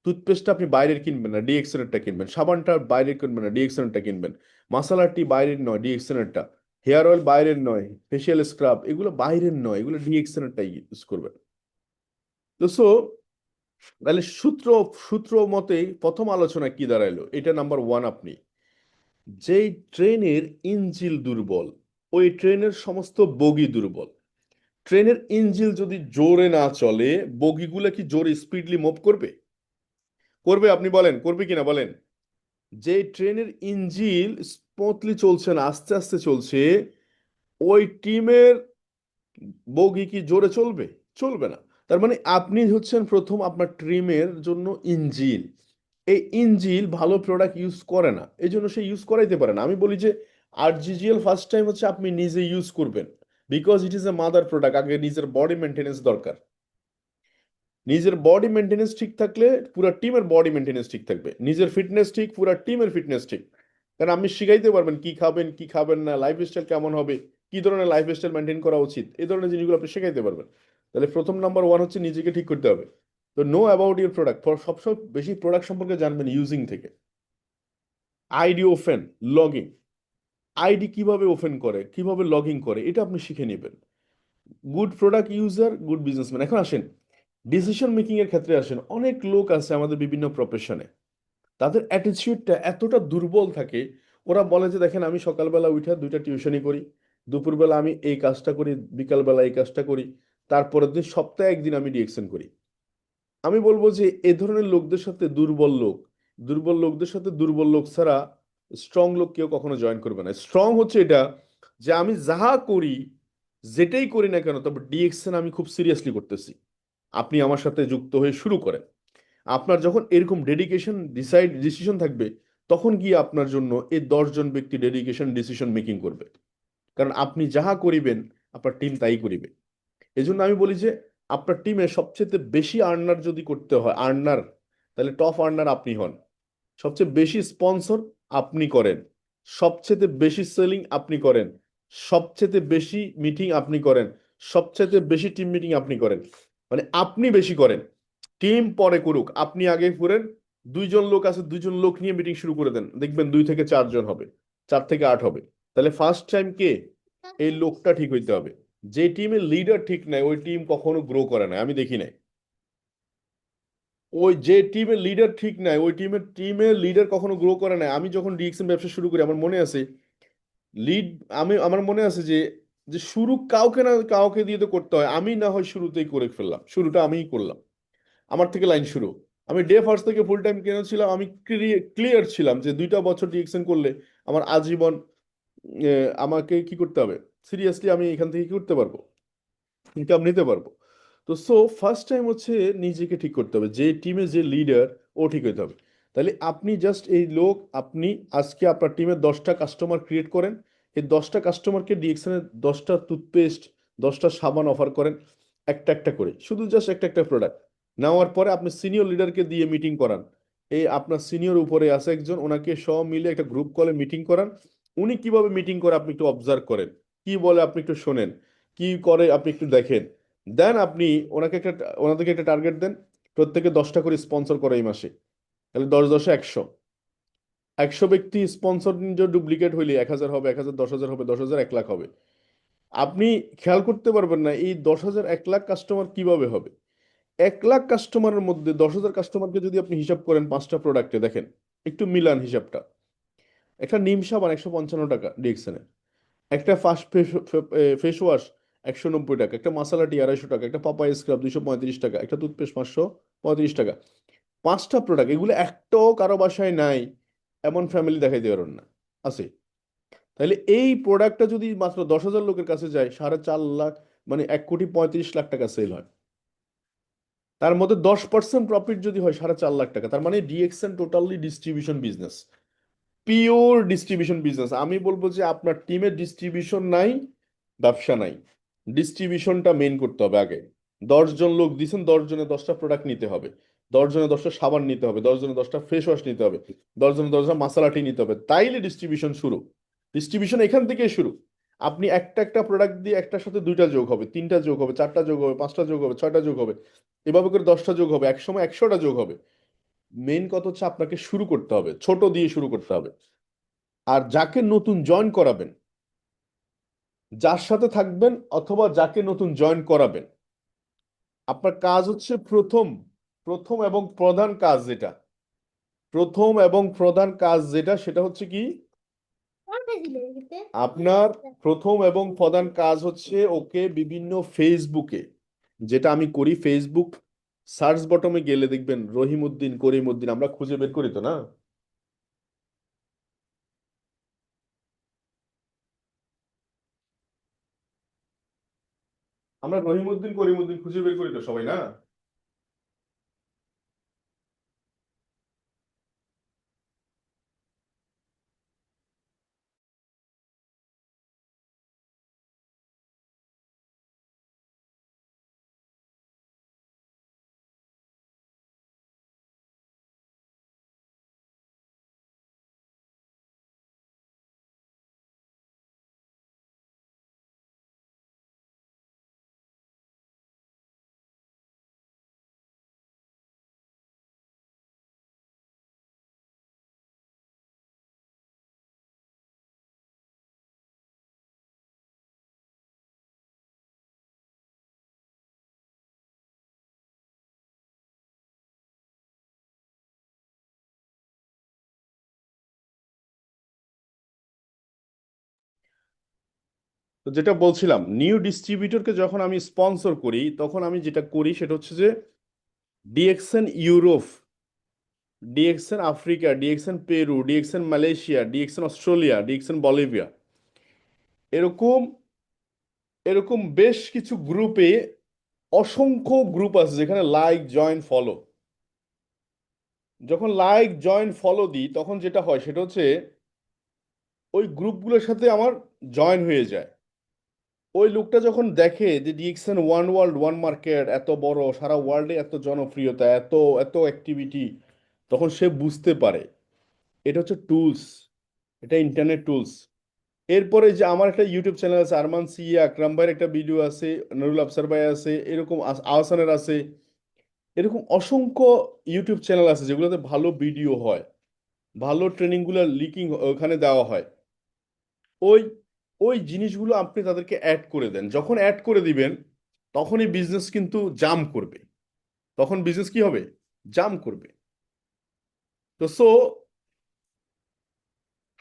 টুথপেস্টটা আপনি বাইরের কিনবেন না, ডিএক্সএনেরটা কিনবেন। সাবানটা বাইরের কিনবেন না, ডিএক্সএনেরটা কিনবেন। মশলাটি বাইরের নয়, ডিএক্সএনেরটা। হেয়ার অয়েল বাইরের নয়, ফেসিয়াল স্ক্রাব এগুলো বাইরের নয়, এগুলো ডিএক্সএনেরটাই ইউজ করবেন। তো সো তাহলে সূত্র সূত্র মতে প্রথম আলোচনা কি দাঁড়াইলো? এটা নাম্বার ওয়ান, আপনি যেই ট্রেনের ইঞ্জিল দুর্বল, ওই ট্রেনের সমস্ত বগি দুর্বল। ট্রেনের ইঞ্জিল যদি জোরে না চলে, বগিগুলো কি জোরে স্পিডলি মুভ করবে? করবে? আপনি বলেন করবে কিনা বলেন। যে ট্রেনের ইঞ্জিল স্মুথলি চলছে না, আস্তে আস্তে চলছে, ওই টিমের বগি কি জোরে চলবে? চলবে না। তার মানে আপনি হচ্ছেন প্রথম আপনার ট্রিমের জন্য ইঞ্জিল। এই ইঞ্জিল ভালো প্রোডাক্ট ইউজ করে না, এই জন্য সে ইউজ করাইতে পারে না। আমি বলি যে আরজিজিএল ফার্স্ট টাইম হচ্ছে আপনি নিজে ইউজ করবেন, because it is a mother product. আগে নিজের বডি মেনটেনেন্স দরকার। নিজের বডি মেনটেনেন্স ঠিক থাকলে পুরো টিমের বডি মেনটেনেন্স ঠিক থাকবে। নিজের ফিটনেস ঠিক, পুরো টিমের ফিটনেস ঠিক। কারণ আপনি শিখাইতে পারবেন কি খাবেন কি খাবেন না, লাইফস্টাইল কেমন হবে, কি ধরনের লাইফস্টাইল মেনটেন করা উচিত, এই ধরনের জিনিসগুলো আপনি শেখাইতে পারবেন। তাহলে প্রথম নাম্বার ওয়ান হচ্ছে নিজেকে ঠিক করতে হবে। তো নো অ্যাবাউট ইউর প্রোডাক্ট, সবসময় বেশি প্রোডাক্ট সম্পর্কে জানবেন ইউজিং থেকে। আইডি ওপেন, লগইন, আইডি কিভাবে ওপেন করে, কিভাবে লগইন করে, এটা আপনি শিখে নেবেন। Good product user, good businessman. এখন আসেন ডিসিশন মেকিং এর ক্ষেত্রে আসেন। অনেক লোক আছে আমাদের বিভিন্ন প্রফেশনে, তাদের অ্যাটিটিউডটা এতটা দুর্বল থাকে, ওরা বলে যে দেখেন আমি সকালবেলা উঠে দুইটা টিউশনই করি, দুপুরবেলা আমি এই কাজটা করি, বিকালবেলা এই কাজটা করি, তারপরের দিন সপ্তাহে একদিন আমি ডিএকশন করি। আমি বলবো যে এ ধরনের লোকদের সাথে দুর্বল লোক, দুর্বল লোকদের সাথে দুর্বল লোক ছাড়া স্ট্রং লোক কেউ কখনো জয়েন করবে না। স্ট্রং হচ্ছে এটা যে আমি যাহা করি, যেটাই করি না কেন, তবে ডিএকশন আমি খুব সিরিয়াসলি করতেছি। আপনি আমার সাথে যুক্ত হয়ে শুরু করেন। আপনার যখন এরকম ডেডিকেশন ডিসিশন থাকবে, তখন গিয়ে আপনার জন্য এই 10 জন ব্যক্তি ডেডিকেশন ডিসিশন মেকিং করবে। কারণ আপনি যাহা করিবেন, আপনার টিম তাই করিবে। এই জন্য আমি বলি যে আপনার টিমে সবচেয়ে বেশি আর্নার যদি করতে হয়, আর্নার, তাহলে টপ আর্নার আপনি হন। সবচেয়ে বেশি স্পন্সর আপনি করেন, সবচেয়ে বেশি সেলিং আপনি করেন, সবচেয়ে বেশি মিটিং আপনি করেন, সবচেয়ে বেশি টিম মিটিং আপনি করেন। মানে আপনি বেশি করেন, টিম পরে করুক, আপনি আগে করেন। দুইজন লোক আছে, দুইজন লোক নিয়ে মিটিং শুরু করে দেন, দেখবেন 2 থেকে 4 জন হবে, 4 থেকে 8 হবে। তাহলে ফার্স্ট টাইম কে? এই লোকটা ঠিক হইতে হবে। যে টিমের লিডার ঠিক নাই ওই টিম কখনো গ্রো করে না, আমি দেখি নাই। ওই যে টিমের লিডার ঠিক নাই ওই টিমের লিডার কখনো গ্রো করে না। আমি যখন ডিএক্সএন ব্যবসা শুরু করি আমার মনে আছে লিড, আমার মনে আছে যে যে শুরু কাউকে না কাউকে দিয়ে তো করতে হয়, আমি না হয় শুরুতেই করে ফেললাম, শুরুটা আমিই করলাম, আমার থেকে লাইন শুরু। আমি ডে ফার্স্ট থেকে ফুল টাইম কেন ছিলাম, আমি ক্লিয়ার ছিলাম যে 2টা বছর ডিএক্সএন করলে আমার আজীবন আমাকে কি করতে হবে, সিরিয়াসলি আমি এখান থেকে কি করতে পারবো, ইনকাম নিতে পারবো। তো সো ফার্স্ট টাইম হচ্ছে নিজেকে ঠিক করতে হবে, যে টিমে যে লিডার ও ঠিক হতে হবে। তাহলে আপনি জাস্ট এই লোক, আপনি আজকে আপনার টিমে 10টা কাস্টমার ক্রিয়েট করেন, এই 10টা কাস্টমারকে ডিএক্সএন এর 10টা টুথপেস্ট, 10টা সাবান অফার করেন, একটা একটা করে, শুধু জাস্ট একটা একটা প্রোডাক্ট নেওয়ার পরে আপনি সিনিয়র লিডারকে দিয়ে মিটিং করান। এই আপনার সিনিয়র উপরে আছে একজন, ওনাকে সব মিলে একটা গ্রুপ কলে মিটিং করান। উনি কিভাবে মিটিং করে আপনি একটু অবজার্ভ করেন, কি বলে আপনি একটু শোনেন, কি করে আপনি একটু দেখেন। দেন আপনি ওনাদেরকে একটা টার্গেট দেন, প্রত্যেকে 10টা করে স্পন্সর করে এই মাসে। তাহলে 10 10 এ 100, 100 ব্যক্তি স্পন্সর ডুপ্লিকেট হইলে 1,000 হবে, 1,000 10,000 হবে, 10,000 1 লাখ হবে। আপনি খেয়াল করতে পারবেন না এই 10,000 1 লাখ কাস্টমার কিভাবে হবে। 1 লাখ কাস্টমারের মধ্যে 10,000 কাস্টমারকে যদি আপনি হিসাব করেন 5টা প্রোডাক্টে, দেখেন একটু মিলান হিসাবটা। একটা নিম সাবান 155 টাকা ডিএক্সএন, একটা ফাস্ট ফেস ওয়াশ 190 টাকা, একটা মাসালা টি 250 টাকা, একটা পাপাই স্ক্রাব 235 টাকা, একটা টুথপেস্ট 535 টাকা। 5টা প্রোডাক্ট, এগুলো একটাও কারো বাসায় নাই এমন ফ্যামিলি দেখাইতে পারেন না, আছে? তাহলে এই প্রোডাক্টটা যদি মাত্র 10,000 লোকের কাছে যায়, 4.5 লাখ, মানে 1,35,00,000 টাকা সেল হয়। তার মধ্যে 10% প্রফিট যদি হয় 4.5 লাখ টাকা, তার মানে DXN totally distribution business, pure distribution business. আমি বলবো যে আপনার টিমের ডিস্ট্রিবিউশন নাই, ব্যবসা নাই। ডিস্ট্রিবিউশনটা মেইন করতে হবে আগে। 10 জন লোক দিচ্ছেন, 10 জনে 10টা প্রোডাক্ট নিতে হবে, 10 জনে 10টা সাবান নিতে হবে, 10 জনে 10টা ফেস ওয়াশ নিতে হবে, 10 জনে 10টা মশালা টি নিতে হবে, তাইলে ডিস্ট্রিবিউশন শুরু। ডিস্ট্রিবিউশন এখান থেকেই শুরু। আপনি একটা একটা প্রোডাক্ট দিয়ে একটার সাথে 2টা যোগ হবে, 3টা যোগ হবে, 4টা যোগ হবে, 5টা যোগ হবে, 6টা যোগ হবে, এভাবে করে 10টা যোগ হবে, একসময় 100টা যোগ হবে। মেইন কথা হচ্ছে আপনাকে শুরু করতে হবে, ছোট দিয়ে শুরু করতে হবে। আর যাকে নতুন জয়েন করাবেন, যার সাথে থাকবেন অথবা যাকে নতুন জয়েন করাবেন, আপনার কাজ হচ্ছে প্রথম, প্রথম এবং প্রধান কাজ যেটা, প্রথম এবং প্রধান কাজ যেটা, সেটা হচ্ছে কি, আপনার প্রথম এবং প্রধান কাজ হচ্ছে ওকে বিভিন্ন ফেসবুকে, যেটা আমি করি, ফেসবুক সার্চ বটমে গেলে দেখবেন রহিমউদ্দিন, করিমউদ্দিন, আমরা খুঁজে বের করি তো না? আমরা রহিমউদ্দিন করিমউদ্দিন খুঁজে বের করি তো সবাই না? তো যেটা বলছিলাম, নিউ ডিস্ট্রিবিউটরকে যখন আমি স্পন্সর করি তখন আমি যেটা করি সেটা হচ্ছে যে DXN Europe, DXN Africa, DXN Peru, DXN Malaysia, DXN Australia, DXN Bolivia, এরকম এরকম বেশ কিছু গ্রুপে, অসংখ্য গ্রুপ আছে যেখানে লাইক জয়েন ফলো। যখন লাইক জয়েন ফলো দিই তখন যেটা হয় সেটা হচ্ছে ওই গ্রুপগুলোর সাথে আমার জয়েন হয়ে যায়। ওই লোকটা যখন দেখে যে DXN one world one market এত বড়, সারা ওয়ার্ল্ডে এত জনপ্রিয়তা, এত এত অ্যাক্টিভিটি, তখন সে বুঝতে পারে এটা হচ্ছে টুলস, এটা ইন্টারনেট টুলস। এরপরে যে আমার একটা ইউটিউব চ্যানেল আছে, আরমান সিয়া, আকরাম ভাইয়ের একটা ভিডিও আছে, নুরুল আফসার ভাই আছে, এরকম আহসানের আছে, এরকম অসংখ্য ইউটিউব চ্যানেল আছে যেগুলোতে ভালো ভিডিও হয়, ভালো ট্রেনিংগুলো লিকিং ওখানে দেওয়া হয়। ওই ওই জিনিসগুলো আপনি তাদেরকে অ্যাড করে দেন, যখন অ্যাড করে দিবেন তখনই বিজনেস কিন্তু জাম করবে, তখন বিজনেস কি হবে, জাম করবে। তো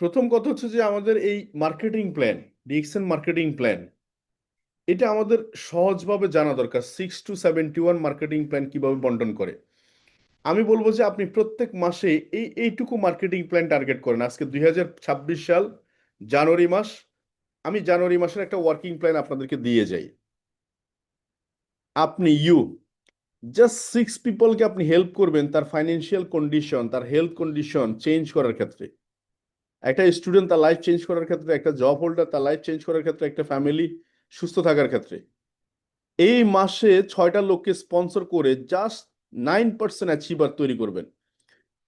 প্রথম কথা হচ্ছে যে আমাদের এই marketing plan, DXN marketing plan, এটা আমাদের সহজভাবে জানা দরকার। 6 to 71 মার্কেটিং প্ল্যান কিভাবে বন্টন করে। আমি বলবো যে আপনি প্রত্যেক মাসে এইটুকু মার্কেটিং প্ল্যান টার্গেট করেন। আজকে 2026 সাল, জানুয়ারি মাস, আমি জানুয়ারি মাসের একটা ওয়ার্কিং প্ল্যান আপনাদেরকে দিয়ে যাই। আপনি জাস্ট 6 পিপলকে আপনি হেল্প করবেন তার ফাইন্যান্সিয়াল কন্ডিশন, তার হেলথ কন্ডিশন চেঞ্জ করার ক্ষেত্রে, একটা স্টুডেন্ট তার লাইফ চেঞ্জ করার ক্ষেত্রে, একটা জব হোল্ডার তার লাইফ চেঞ্জ করার ক্ষেত্রে, একটা ফ্যামিলি সুস্থ থাকার ক্ষেত্রে। এই মাসে 6টা লোককে স্পন্সর করে জাস্ট 9% অ্যাচিভার তৈরি করবেন।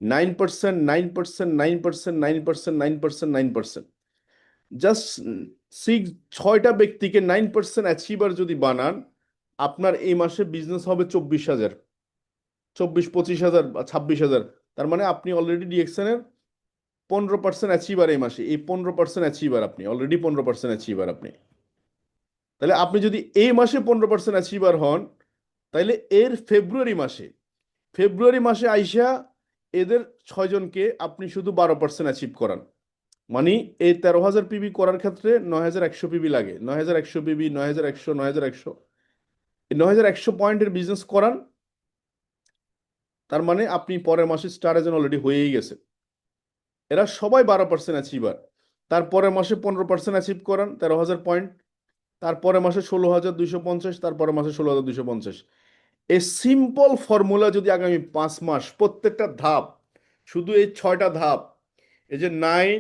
9%, 9%, 9%, 9%, 9%, 9%, জাস্ট সিক্স 6টা ব্যক্তিকে 9% অ্যাচিভার যদি বানান, আপনার এই মাসে বিজনেস হবে 24,000, 24-25 হাজার বা 26,000। তার মানে আপনি অলরেডি ডিএক্সএন এর 15% অ্যাচিভার এই মাসে, এই 15% অ্যাচিভার আপনি অলরেডি, 15% অ্যাচিভার আপনি। তাহলে আপনি যদি এই মাসে 15% অ্যাচিভার হন, তাহলে এর ফেব্রুয়ারি মাসে আইসা এদের 6জনকে আপনি শুধু 12% অ্যাচিভ করান। মানে এই 13,000 পিবি করার ক্ষেত্রে 9,100 পিবি লাগে, 9,100 পিবি, 9,100, 9,100, এই 9,100 পয়েন্টের বিজনেস করান। তার মানে আপনি পরের মাসে স্টার এজেন্ট অলরেডি হয়েই গেছে। এরা সবাই 12% অ্যাচিভার। তারপরের মাসে 15% অ্যাচিভ করান, 13,000 পয়েন্ট। তারপরে মাসে 16,250, তারপরে মাসে 16,250। এই সিম্পল ফর্মুলা যদি আগামী 5 মাস প্রত্যেকটা ধাপ, শুধু এই 6টা ধাপ, এই যে 9,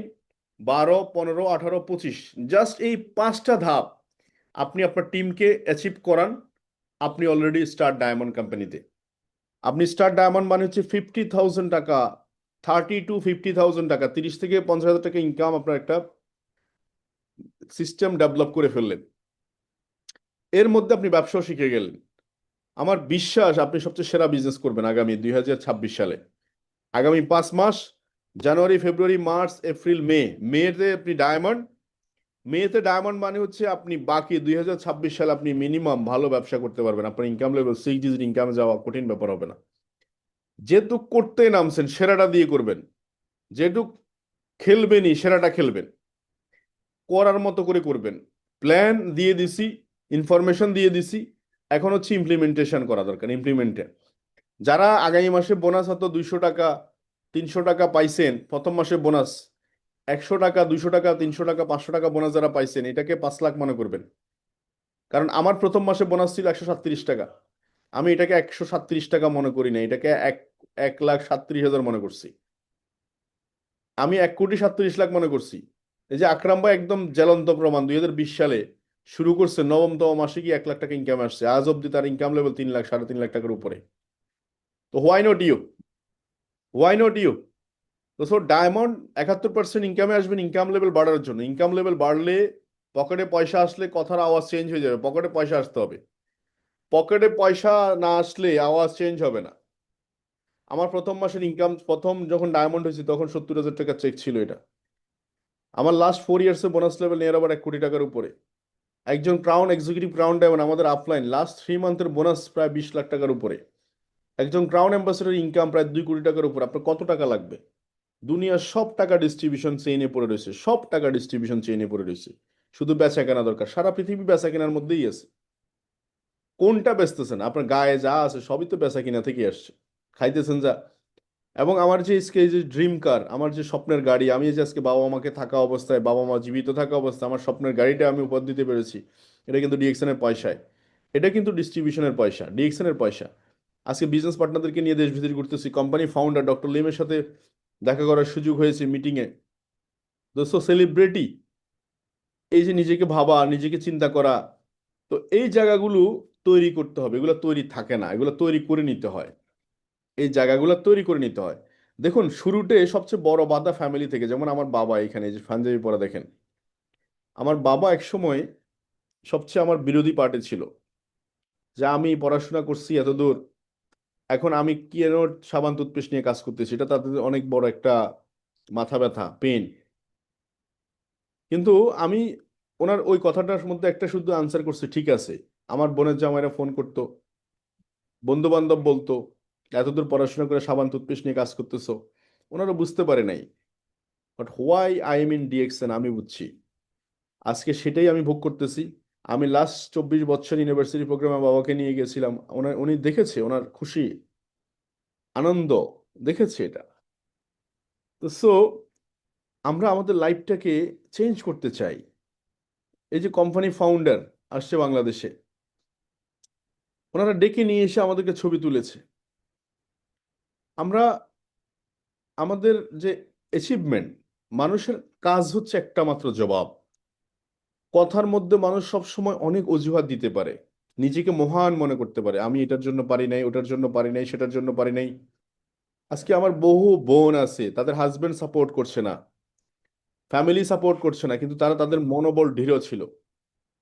12, 15, 18, 25, জাস্ট এই 5টা ধাপ আপনি আপনার টিমকে অ্যাচিভ করান, আপনি অলরেডি স্টার ডায়মন্ড কোম্পানিতে। আপনি স্টার ডায়মন্ড মানে হচ্ছে 50,000 টাকা, 30 to 50,000 টাকা, 30 থেকে 50,000 টাকা ইনকাম, আপনার একটা সিস্টেম ডেভেলপ করে ফেললেন। এর মধ্যে আপনি ব্যবসাও শিখে গেলেন। আমার বিশ্বাস আপনি সবচেয়ে সেরা বিজনেস করবেন আগামী 2026 সালে। আগামী 5 মাস, জানুয়ারি, ফেব্রুয়ারি, মার্চ, এপ্রিল, মেতে আপনি ডায়মন্ড। মেতে ডায়মন্ড মানে হচ্ছে আপনি বাকি 2026 সালে আপনি মিনিমাম ভালো ব্যবসা করতে পারবেন, আপনার ইনকাম লেভেল 6 ডিজিট ইনকামে যাওয়া কঠিন ব্যাপার হবে না। যেহেতু করতে নামছেন সেরাটা দিয়ে করবেন, যেহেতু খেলবেনই সেরাটা খেলবেন, করার মতো করে করবেন। প্ল্যান দিয়ে দিছি, ইনফরমেশন দিয়ে দিছি, এখন হচ্ছে ইমপ্লিমেন্টেশন করা দরকার, ইমপ্লিমেন্টে। যারা আগামী মাসে বোনাস হতো 200 টাকা, 300 টাকা পাইছেন প্রথম মাসে বোনাস, 100 টাকা, 200 টাকা, 300 টাকা, 500 টাকা বোনাস যারা পাইছেন, এটাকে 5 লাখ মনে করবেন। কারণ আমার প্রথম মাসে বোনাস ছিল 137 টাকা, আমি এটাকে 137 টাকা মনে করি না, এটাকে 1,37,000 মনে করছি। আমি 1,37,00,000 মনে করছি। এই যে আকরাম ভাই একদম জ্বলন্ত প্রমাণ, 2020 সালে শুরু করছে, নবমতম মাসে কি 1 লাখ টাকা ইনকাম আসছে, আজ অব্দি তার ইনকাম লেভেল 3 লাখ, 3.5 লাখ টাকার উপরে। তো হোয়াই নট ইউ? তো ডায়মন্ড 71% ইনকামে আসবেন ইনকাম লেভেল বাড়ার জন্য। ইনকাম লেভেল বাড়লে, পকেটে পয়সা আসলে কথার আওয়াজ চেঞ্জ হয়ে যাবে, পকেটে পয়সা আসতে হবে। পকেটে পয়সা না আসলে আওয়াজ চেঞ্জ হবে না। আমার প্রথম মাসের ইনকাম, প্রথম যখন ডায়মন্ড হয়েছে তখন 70,000 টাকা চেক ছিল এটা। আমার লাস্ট 4 ইয়ার্সে বোনাস লেভেল নিয়ে আবার 1 কোটি টাকার উপরে। একজন ক্রাউন এক্সিকিউটিভ ক্রাউন ডায়মন্ড আমাদের আপলাইন লাস্ট 3 মান্থের বোনাস প্রায় 20 লাখ টাকার উপরে। একজন ক্রাউন অ্যাম্বাসেডর ইনকাম প্রায় 2 কোটি টাকার উপরে। আপনার কত টাকা লাগবে? দুনিয়ার সব টাকা ডিস্ট্রিবিউশন চেইনে পড়ে রয়েছে, সব টাকা ডিস্ট্রিবিউশন চেইনে পড়ে রয়েছে। শুধু বেচা কেনা দরকার, সারা পৃথিবী বেচা কেনার মধ্যেই আছে। কোনটা বেচতেছেন? আপনার গায়ে যা আছে সবই তো বেচা কিনা থেকে আসছে, খাইতেছেন যা। এবং আমার যে আজকে এই যে ড্রিম কার, আমার যে স্বপ্নের গাড়ি, আমি এই যে আজকে বাবা মাকে থাকা অবস্থায়, বাবা মা জীবিত থাকা অবস্থায় আমার স্বপ্নের গাড়িটা আমি উপহার দিতে পেরেছি, এটা কিন্তু ডিএক্সএন এর পয়সায়। এটা কিন্তু ডিস্ট্রিবিউশনের পয়সা, ডিএক্সএন এর পয়সা। আজকে বিজনেস পার্টনারদেরকে নিয়ে দেশ ভিজিট করতেছি, কোম্পানি ফাউন্ডার ডক্টর লিমের সাথে দেখা করার সুযোগ হয়েছে মিটিংয়ে। দোস্ত সেলিব্রিটি, এই যে নিজেকে ভাবা, নিজেকে চিন্তা করা, তো এই জায়গাগুলো তৈরি করতে হবে। এগুলো তৈরি থাকে না, এগুলো তৈরি করে নিতে হয়। এই জায়গাগুলো তৈরি করে নিতে হয়। দেখুন, শুরুতে সবচেয়ে বড় বাধা ফ্যামিলি থেকে। যেমন আমার বাবা, এখানে এই যে পাঞ্জাবি পরা দেখেন, আমার বাবা এক সময় সবচেয়ে আমার বিরোধী পার্টি ছিল, যে আমি পড়াশোনা করছি এত দূর, এখন আমি কেন সাবান টুথপেস্ট নিয়ে কাজ করতেছি, এটা তাদের অনেক বড় একটা মাথা ব্যথা, পেন। কিন্তু আমি ওনার ওই কথাটার মধ্যে একটা শুদ্ধ আনসার করছি, ঠিক আছে। আমার বোনের জামাইরা ফোন করতো, বন্ধু বান্ধব বলতো, এতদূর পড়াশোনা করে সাবান টুথপেস্ট নিয়ে কাজ করতেছো। ওনারা বুঝতে পারে নাই, but why I am in DXN আমি বুঝছি। আজকে সেটাই আমি ভোগ করতেছি। আমি লাস্ট 24 বছর ইউনিভার্সিটি প্রোগ্রামে বাবাকে নিয়ে গেছিলাম, ওনার উনি দেখেছে, ওনার খুশি, আনন্দ দেখেছে এটা। তো আমরা আমাদের লাইফটাকে চেঞ্জ করতে চাই। এই যে কোম্পানি ফাউন্ডার আসছে বাংলাদেশে, ওনারা ডেকে নিয়ে এসে আমাদেরকে ছবি তুলেছে। আমরা আমাদের যে অ্যাচিভমেন্ট, মানুষের কাজ হচ্ছে একটা মাত্র জবাব। কথার মধ্যে মানুষ সব সময় অনেক অজুহাত দিতে পারে, নিজেকে মহান মনে করতে পারে, আমি এটার জন্য পারি নাই, ওটার জন্য পারি নাই, সেটার জন্য পারি নাই। আজকে আমার বহু বোন আছে, তাদের হাজবেন্ড সাপোর্ট করছে না, ফ্যামিলি সাপোর্ট করছে না, কিন্তু তারা তাদের মনোবল দৃঢ় ছিল।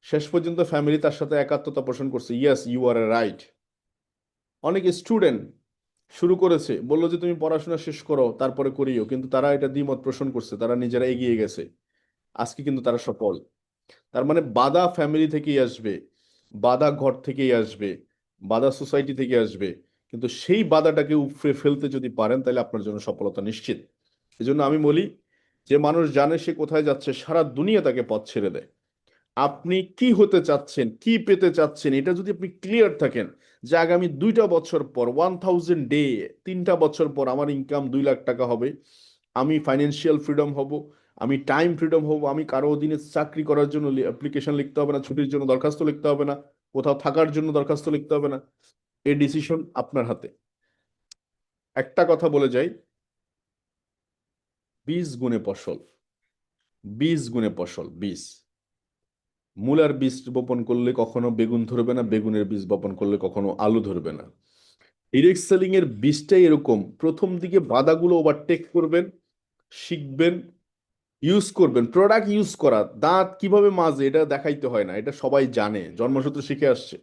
শেষ পর্যন্ত ফ্যামিলি তার সাথে একাত্মতা পোষণ করছে, ইয়েস ইউ আর রাইট। অনেক স্টুডেন্ট শুরু করেছে, বললো যে তুমি পড়াশোনা শেষ করো তারপরে করিও, কিন্তু তারা এটা দ্বিমত পোষণ করছে, তারা নিজেরা এগিয়ে গেছে। আজকে কিন্তু তারা সফল। তার মানে বাধা ফ্যামিলি থেকেই আসবে, বাধা ঘর থেকেই আসবে, বাধা সোসাইটি থেকে আসবে। কিন্তু সেই বাধাটাকে উপড়ে ফেলতে যদি পারেন, তাহলে আপনার জন্য সফলতা নিশ্চিত। এজন্য আমি বলি, যে মানুষ জানে সে কোথায় যাচ্ছে, সারা দুনিয়া তাকে পথ ছেড়ে দেয়। আপনি কি হতে চাচ্ছেন, কি পেতে চাচ্ছেন, এটা যদি আপনি ক্লিয়ার থাকেন, যে আগামী 2টা বছর পর 1000 ডে, 3টা বছর পর আমার ইনকাম 2 লাখ টাকা হবে, আমি ফাইন্যান্সিয়াল ফ্রিডম হব, আমি টাইম ফ্রিডম হব, আমি কারো অধীনে চাকরি করার জন্য অ্যাপ্লিকেশন লিখতে হবে না, ছুটির জন্য দরখাস্ত লিখতে হবে না, কোথাও থাকার জন্য দরখাস্ত লিখতে হবে না। এই ডিসিশন আপনার হাতে। একটা কথা বলে যাই, 20 গুণে ফসল, 20 গুণে ফসল। মূলার বীজ বপন করলে কখনো বেগুন ধরবে না, বেগুনের বীজ বপন করলে কখনো আলু ধরবে না। ডিরেক্ট সেলিং এর বীজটাই এরকম, প্রথম দিকে বাধাগুলো ওভারটেক করবেন, শিখবেন, ইউজ করবেন। প্রোডাক্ট ইউজ করা, দাঁত কিভাবে মাজে এটা দেখাইতে হয় না, এটা সবাই জানে, জন্মসূত্রে শিখে আসছে।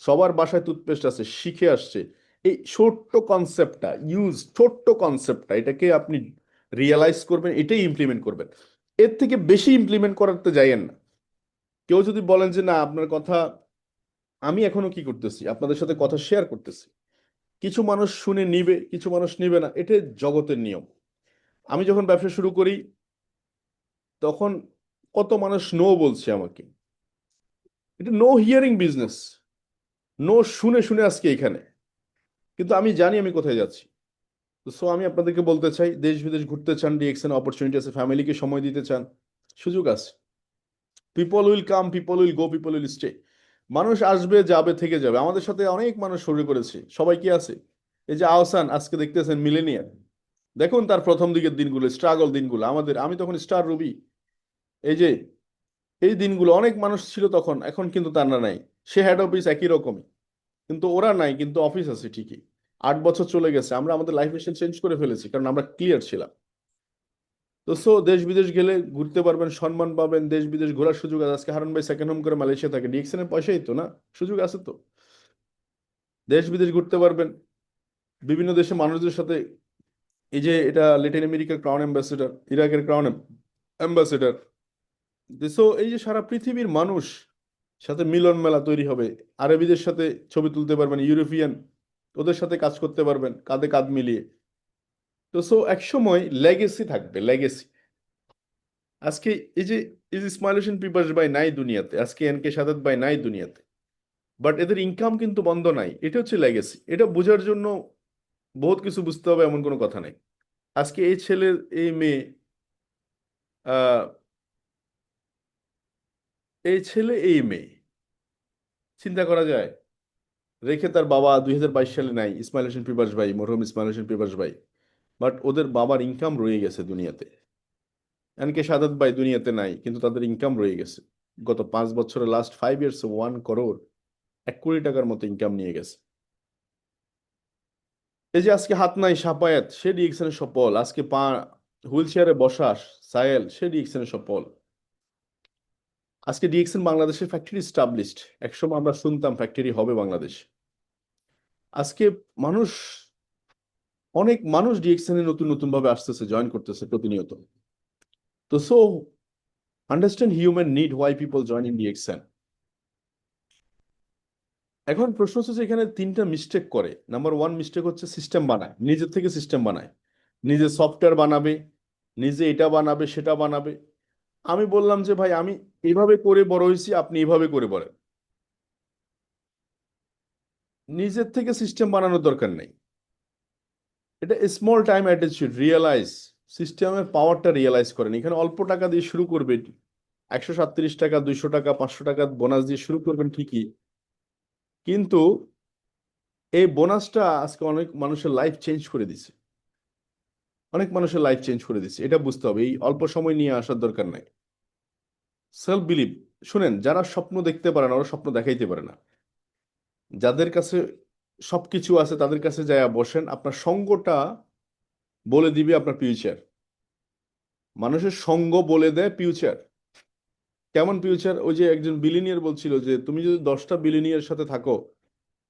সবার বাসায় টুথপেস্ট আছে, শিখে আসছে। এই ছোট্ট কনসেপ্টটা ইউজ, ছোট্ট কনসেপ্টটা, এটাকে আপনি রিয়েলাইজ করবেন, এটাই ইমপ্লিমেন্ট করবেন। এর থেকে বেশি ইমপ্লিমেন্ট করাতে যাইয়েন না। কেউ যদি বলেন যে না আপনার কথা, আমি এখনো কি করতেছি, আপনাদের সাথে কথা শেয়ার করতেছি, কিছু মানুষ শুনে নিবে, কিছু মানুষ নিবে না, এটা জগতের নিয়ম। আমি যখন ব্যবসা শুরু করি, তখন কত মানুষ নো বলছে আমাকে। এটা নো হিয়ারিং বিজনেস, নো শুনে শুনে আজকে এখানে। কিন্তু আমি জানি আমি কোথায় যাচ্ছি। তো আমি আপনাদেরকে বলতে চাই, দেশ বিদেশ ঘুরতে চান, ডিএক্সএন অপরচুনিটি আছে, ফ্যামিলিকে সময় দিতে চান, সুযোগ আছে। People will come, people will go, people will stay. মানুষ আসবে, যাবে, থেকে যাবে। আমাদের সাথে অনেক মানুষ শুরু করেছে, সবাই কি আছে? এই যে আহসান আজকে দেখতেছেন মিলেনিয়ার, দেখুন তার প্রথম দিকের দিনগুলো, স্ট্রাগল দিনগুলো আমাদের, আমি তখন স্টার রুবি, এই যে এই দিনগুলো অনেক মানুষ ছিল তখন, এখন কিন্তু তার না নাই। সে হেড অফিস একই রকমই, কিন্তু ওরা নাই, কিন্তু অফিস আছে ঠিকই। 8 বছর চলে গেছে, আমরা আমাদের লাইফ স্টাইল চেঞ্জ করে ফেলেছি, কারণ আমরা ক্লিয়ার ছিলাম। তো দেশ বিদেশ গেলে ঘুরতে পারবেন, সম্মান পাবেন, দেশ বিদেশ ঘোরার সুযোগ আছে। আজকে হারুন ভাই সেকেন্ড হোম করে মালয়েশিয়া থাকে, ডিএক্সএন এর পয়সাই তো না, সুযোগ আছে তো। দেশ বিদেশ ঘুরতে পারবেন, বিভিন্ন দেশে মানুষদের সাথে, এই যে এটা ল্যাটিন আমেরিকার ক্রাউন অ্যাম্বাসেডর, ইরাকের ক্রাউন অ্যাম্বাসেডর। এই যে সারা পৃথিবীর মানুষ সাথে মিলন মেলা তৈরি হবে। আরবিদের সাথে ছবি তুলতে পারবেন, ইউরোপিয়ান, ওদের সাথে কাজ করতে পারবেন কাঁধে কাঁধ মিলিয়ে। তো এক সময় লেগেসি থাকবে, লেগেসি। আজকে এই যে ইসমাইল হোসেন পিপাস ভাই নাই দুনিয়াতে, আজকে এনকে সাদাত ভাই নাই দুনিয়াতে, বাট এদের ইনকাম কিন্তু বন্ধ নাই। এটা হচ্ছে লেগেসি। এটা বোঝার জন্য বহুত কিছু বুঝতে হবে, এমন কোনো কথা নাই। আজকে এই ছেলে, এই মেয়ে, আহ এই ছেলে এই মেয়ে, চিন্তা করা যায়, রেখে তার বাবা 2022 সালে নাই, ইসমাইল হোসেন পিপাস ভাই, মরহুম ইসমাইল হোসেন পিপাস ভাই, বাট ওদের বাবার ইনকাম রয়ে গেছে দুনিয়াতে। এনকে সাদাত ভাই দুনিয়াতে নাই, কিন্তু তাদের ইনকাম রয়ে গেছে। গত 5 বছরে, লাস্ট 5 ইয়ার্স 1 করোড়, 1 কোটি টাকার মতো ইনকাম নিয়ে গেছে। এই যে আজকে হাত নাই সাপায়াত, সে ডিএক্সএনের সফল। আজকে পা হুইল চেয়ারে বসা সায়েল, সে ডিএক্সএনের সফল। আজকে ডিএক্সএন বাংলাদেশের ফ্যাক্টরি স্টাবলিশড। একসময় আমরা শুনতাম ফ্যাক্টরি হবে বাংলাদেশ। আজকে মানুষ, অনেক মানুষ ডিএক্সএন এ নতুন নতুন ভাবে আসতেছে, জয়েন করতেছে প্রতিনিয়ত। তো so understand human need, why people join in DXN. এখন প্রশ্ন হচ্ছে যে এখানে 3টা মিস্টেক করে। নাম্বার 1 মিস্টেক হচ্ছে সিস্টেম বানায়, নিজের থেকে সিস্টেম বানায়, নিজে সফটওয়্যার বানাবে, নিজে এটা বানাবে সেটা বানাবে। আমি বললাম যে ভাই আমি এভাবে করে বড় হয়েছি, আপনি এভাবে করে বলেন। নিজের থেকে সিস্টেম বানানোর দরকার নেই। এটা স্মল টাইম অ্যাটিটিউড, রিয়েলাইজ, সিস্টেমের পাওয়ারটা রিয়েলাইজ করেন। এখানে অল্প টাকা দিয়ে শুরু করবেন, 137 টাকা, 200 টাকা, 500 টাকা বোনাস দিয়ে শুরু করবেন ঠিকই, কিন্তু এই বোনাসটা আজকে অনেক মানুষের লাইফ চেঞ্জ করে দিছে। অনেক মানুষের লাইফ চেঞ্জ করে দিচ্ছে, এটা বুঝতে হবে। এই অল্প সময় নিয়ে আসার দরকার নাই। সেলফ বিলিভ, শুনেন, যারা স্বপ্ন দেখতে পারে না ওরা স্বপ্ন দেখাইতে পারে না। যাদের কাছে সবকিছু আছে তাদের কাছে যায় বসেন, আপনার সঙ্গটা বলে দিবে আপনার ফিউচার। মানুষের সঙ্গ বলে দেয় ফিউচার। কেমন ফিউচার? ওই যে একজন বিলিনিয়ার বলছিল যে তুমি যদি 10টা বিলিনিয়ার সাথে থাকো,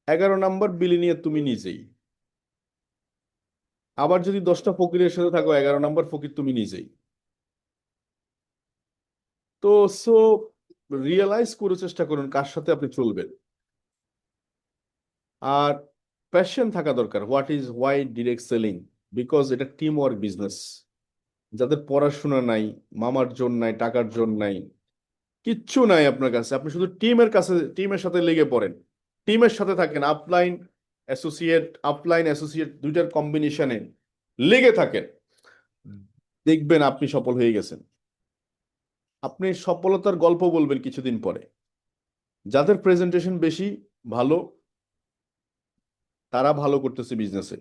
11 নাম্বার বিলিনিয়ার তুমি নিজেই। আবার যদি 10টা ফকিরের সাথে থাকো, 11 নাম্বার ফকির তুমি নিজেই। তো সো রিয়েলাইজ করে চেষ্টা করুন কার সাথে আপনি চলবেন। আর প্যাশন থাকা দরকার। What is Y direct selling? Because এটা টিম ওয়ার্ক বিজনেস। যাদের পড়াশোনা নাই, মামার জোর নাই, টাকার জোর নাই, কিচ্ছু নাই আপনার কাছে, আপনি শুধু টিমের কাছে, টিমের সাথে লেগে পড়েন, টিমের সাথে থাকেন, আপলাইন অ্যাসোসিয়েট দুইটার কম্বিনেশনে লেগে থাকেন, দেখবেন আপনি সফল হয়ে গেছেন। আপনি সফলতার গল্প বলবেন কিছুদিন পরে। যাদের প্রেজেন্টেশন বেশি ভালো, তারা ভালো করতেছে বিজনেসে।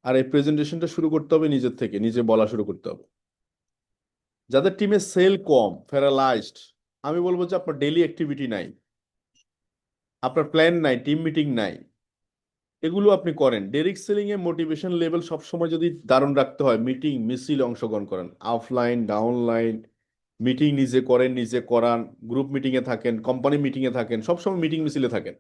আর এই প্রেজেন্টেশনটা শুরু করতে হবে নিজের থেকে, নিজে বলা শুরু করতে হবে। যাদের টিমে সেল কম, প্যারালাইজড, আমি বলবো যে আপনার ডেইলি অ্যাক্টিভিটি নাই, আপনার প্ল্যান নাই, টিম মিটিং নাই, এগুলো আপনি করেন। ডেরিক সেলিং এ মোটিভেশন লেভেল সবসময় যদি দারুণ রাখতে হয়, মিটিং মিছিল অংশগ্রহণ করেন, অফলাইন ডাউনলাইন, মিটিং নিজে করেন, নিজে করান, গ্রুপ মিটিং এ থাকেন, কোম্পানি মিটিং এ থাকেন, সবসময় মিটিং মিছিলে থাকেন।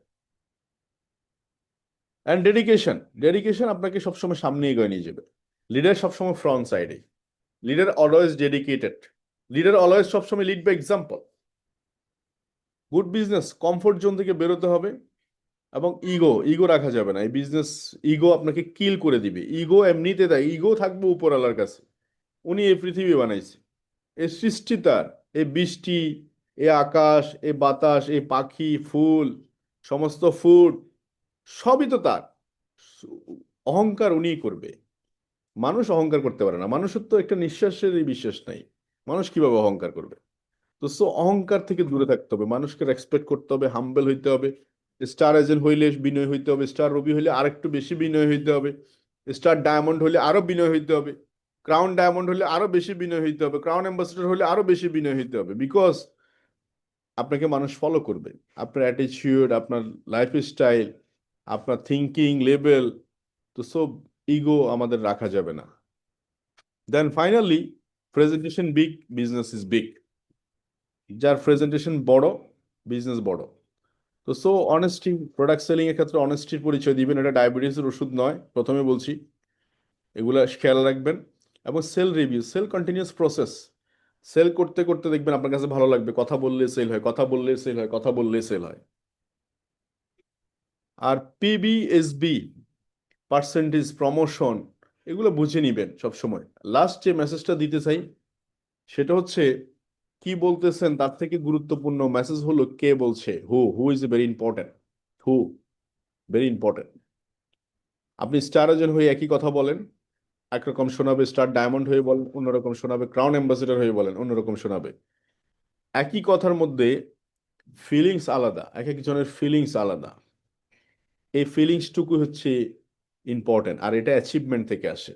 অ্যান্ড ডেডিকেশন, ডেডিকেশন আপনাকে সবসময় সামনে এগিয়ে নিয়ে যাবে। লিডার সবসময় ফ্রন্ট সাইডে, leader always dedicated, leader always সবসময় lead by example. Good business, comfort zone থেকে বেরোতে হবে। এবং ইগো, ইগো রাখা যাবে না এই বিজনেস। ইগো আপনাকে কিল করে দিবে। ইগো এমনিতে দেয়, ইগো থাকবে উপরওয়ালার কাছে। উনি এই পৃথিবী বানাইছে, এই সৃষ্টি তার, এই বৃষ্টি, এই আকাশ, এই বাতাস, এই পাখি, ফুল, সমস্ত ফুড, সবই তো তার। অহংকার উনিই করবে। মানুষ অহংকার করতে পারে না। মানুষের তো একটা নিঃশ্বাসের বিশ্বাস নাই, মানুষ কিভাবে অহংকার করবে? তো সো অহংকার থেকে দূরে থাকতে হবে, মানুষকে রেসপেক্ট করতে হবে, হাম্বেল হইতে হবে। স্টার এজেন্ট হইলে বিনয় হইতে হবে, স্টার রবি হইলে আরেকটু বেশি বিনয় হইতে হবে, স্টার ডায়মন্ড হইলে আরো বিনয় হইতে হবে, ক্রাউন ডায়মন্ড হলে আরো বেশি বিনয় হইতে হবে, ক্রাউন অ্যাম্বাসেডর হলে আরো বেশি বিনয় হইতে হবে। বিকজ আপনাকে মানুষ ফলো করবে, আপনার অ্যাটিটিউড, আপনার লাইফ স্টাইল, আপনার থিঙ্কিং লেভেল। তো সব ইগো আমাদের রাখা যাবে না। Then finally, presentation big, business is big. যার প্রেজেন্টেশন বড়, বিজনেস বড়। তো সো অনেস্টি, প্রোডাক্ট সেলিং এর ক্ষেত্রে অনেস্টির পরিচয় দিবেন। এটা ডায়াবেটিসের ওষুধ নয়, প্রথমে বলছি, এগুলা খেয়াল রাখবেন। এবং sell review, sell continuous process. Sell করতে করতে দেখবেন আপনার কাছে ভালো লাগবে, কথা বললে সেল হয়, কথা বললে সেল হয়, কথা বললে সেল হয়। আর পিবিএসবি, পার্সেন্টেজ, প্রমোশন, এগুলো বুঝে নিবেন সব সময়। লাস্ট যে মেসেজটা দিতে চাই সেটা হচ্ছে, কি বলতেছেন তার থেকে গুরুত্বপূর্ণ মেসেজ হলো কে বলছে। Who who is very important. Who, very important. আপনি স্টার এজেন্ট হয়ে একই কথা বলেন, একরকম শোনাবে। স্টার ডায়মন্ড হয়ে বলেন, অন্যরকম শোনাবে। ক্রাউন অ্যাম্বাসেডর হয়ে বলেন, অন্যরকম শোনাবে। একই কথার মধ্যে ফিলিংস আলাদা, এক একজনের ফিলিংস আলাদা। এই ফিলিংসটুকু হচ্ছে ইম্পর্টেন্ট। আর এটা অ্যাচিভমেন্ট থেকে আসে,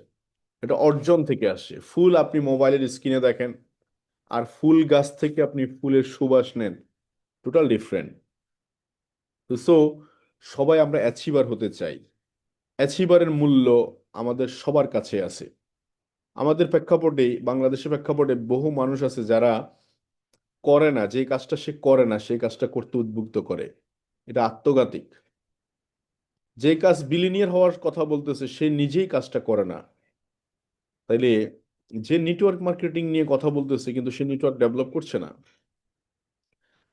এটা অর্জন থেকে আসে। ফুল আপনি মোবাইলের স্ক্রিনে দেখেন, আর ফুল গাছ থেকে আপনি ফুলের সুবাস নেন, টোটাল ডিফারেন্ট। সো সবাই আমরা অ্যাচিভার হতে চাই। অ্যাচিভারের মূল্য আমাদের সবার কাছে আছে। আমাদের প্রেক্ষাপটে, বাংলাদেশের প্রেক্ষাপটে বহু মানুষ আছে যারা করে না, যে কাজটা সে করে না সেই কাজটা করতে উদ্বুদ্ধ করে। এটা আত্মঘাতিক। যে কাজ বিলিনিয়ার হওয়ার কথা বলতেছে সে নিজেই কাজটা করে না। তাইলে যে নেটওয়ার্ক মার্কেটিং নিয়ে কথা বলতেছে কিন্তু সে নেটওয়ার্ক ডেভেলপ করছে না।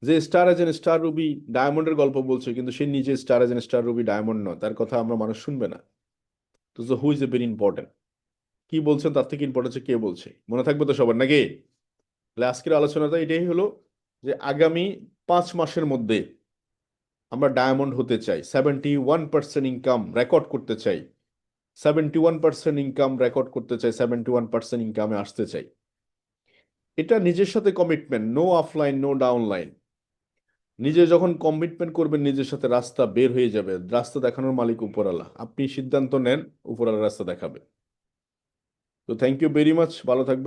যে স্টার এজেন্ট স্টার রুবি ডায়মন্ডের গল্প বলছে কিন্তু সে নিজে star agent star Ruby diamond নয়, তার কথা আমরা মানুষ শুনবে না। তো who is a very important, কি বলছেন তার থেকে ইম্পর্টেন্ট কে বলছে, মনে থাকবে তো সবার নাকি? তাহলে আজকের আলোচনাটা এটাই হলো যে আগামী 5 মাসের মধ্যে আমরা ডায়মন্ড হতে চাই, 71% ইনকাম রেকর্ড করতে চাই, 71% ইনকাম রেকর্ড করতে চাই, 71% ইনকামে আসতে চাই। এটা নিজের সাথে commitment, no offline no downline. নিজে যখন কমিটমেন্ট করবেন নিজের সাথে, রাস্তা বের হয়ে যাবে। রাস্তা দেখানোর মালিক উপরওয়ালা, আপনি সিদ্ধান্ত নেন, উপরওয়ালা রাস্তা দেখাবে। তো থ্যাংক ইউ ভেরি মাচ, ভালো থাকবেন।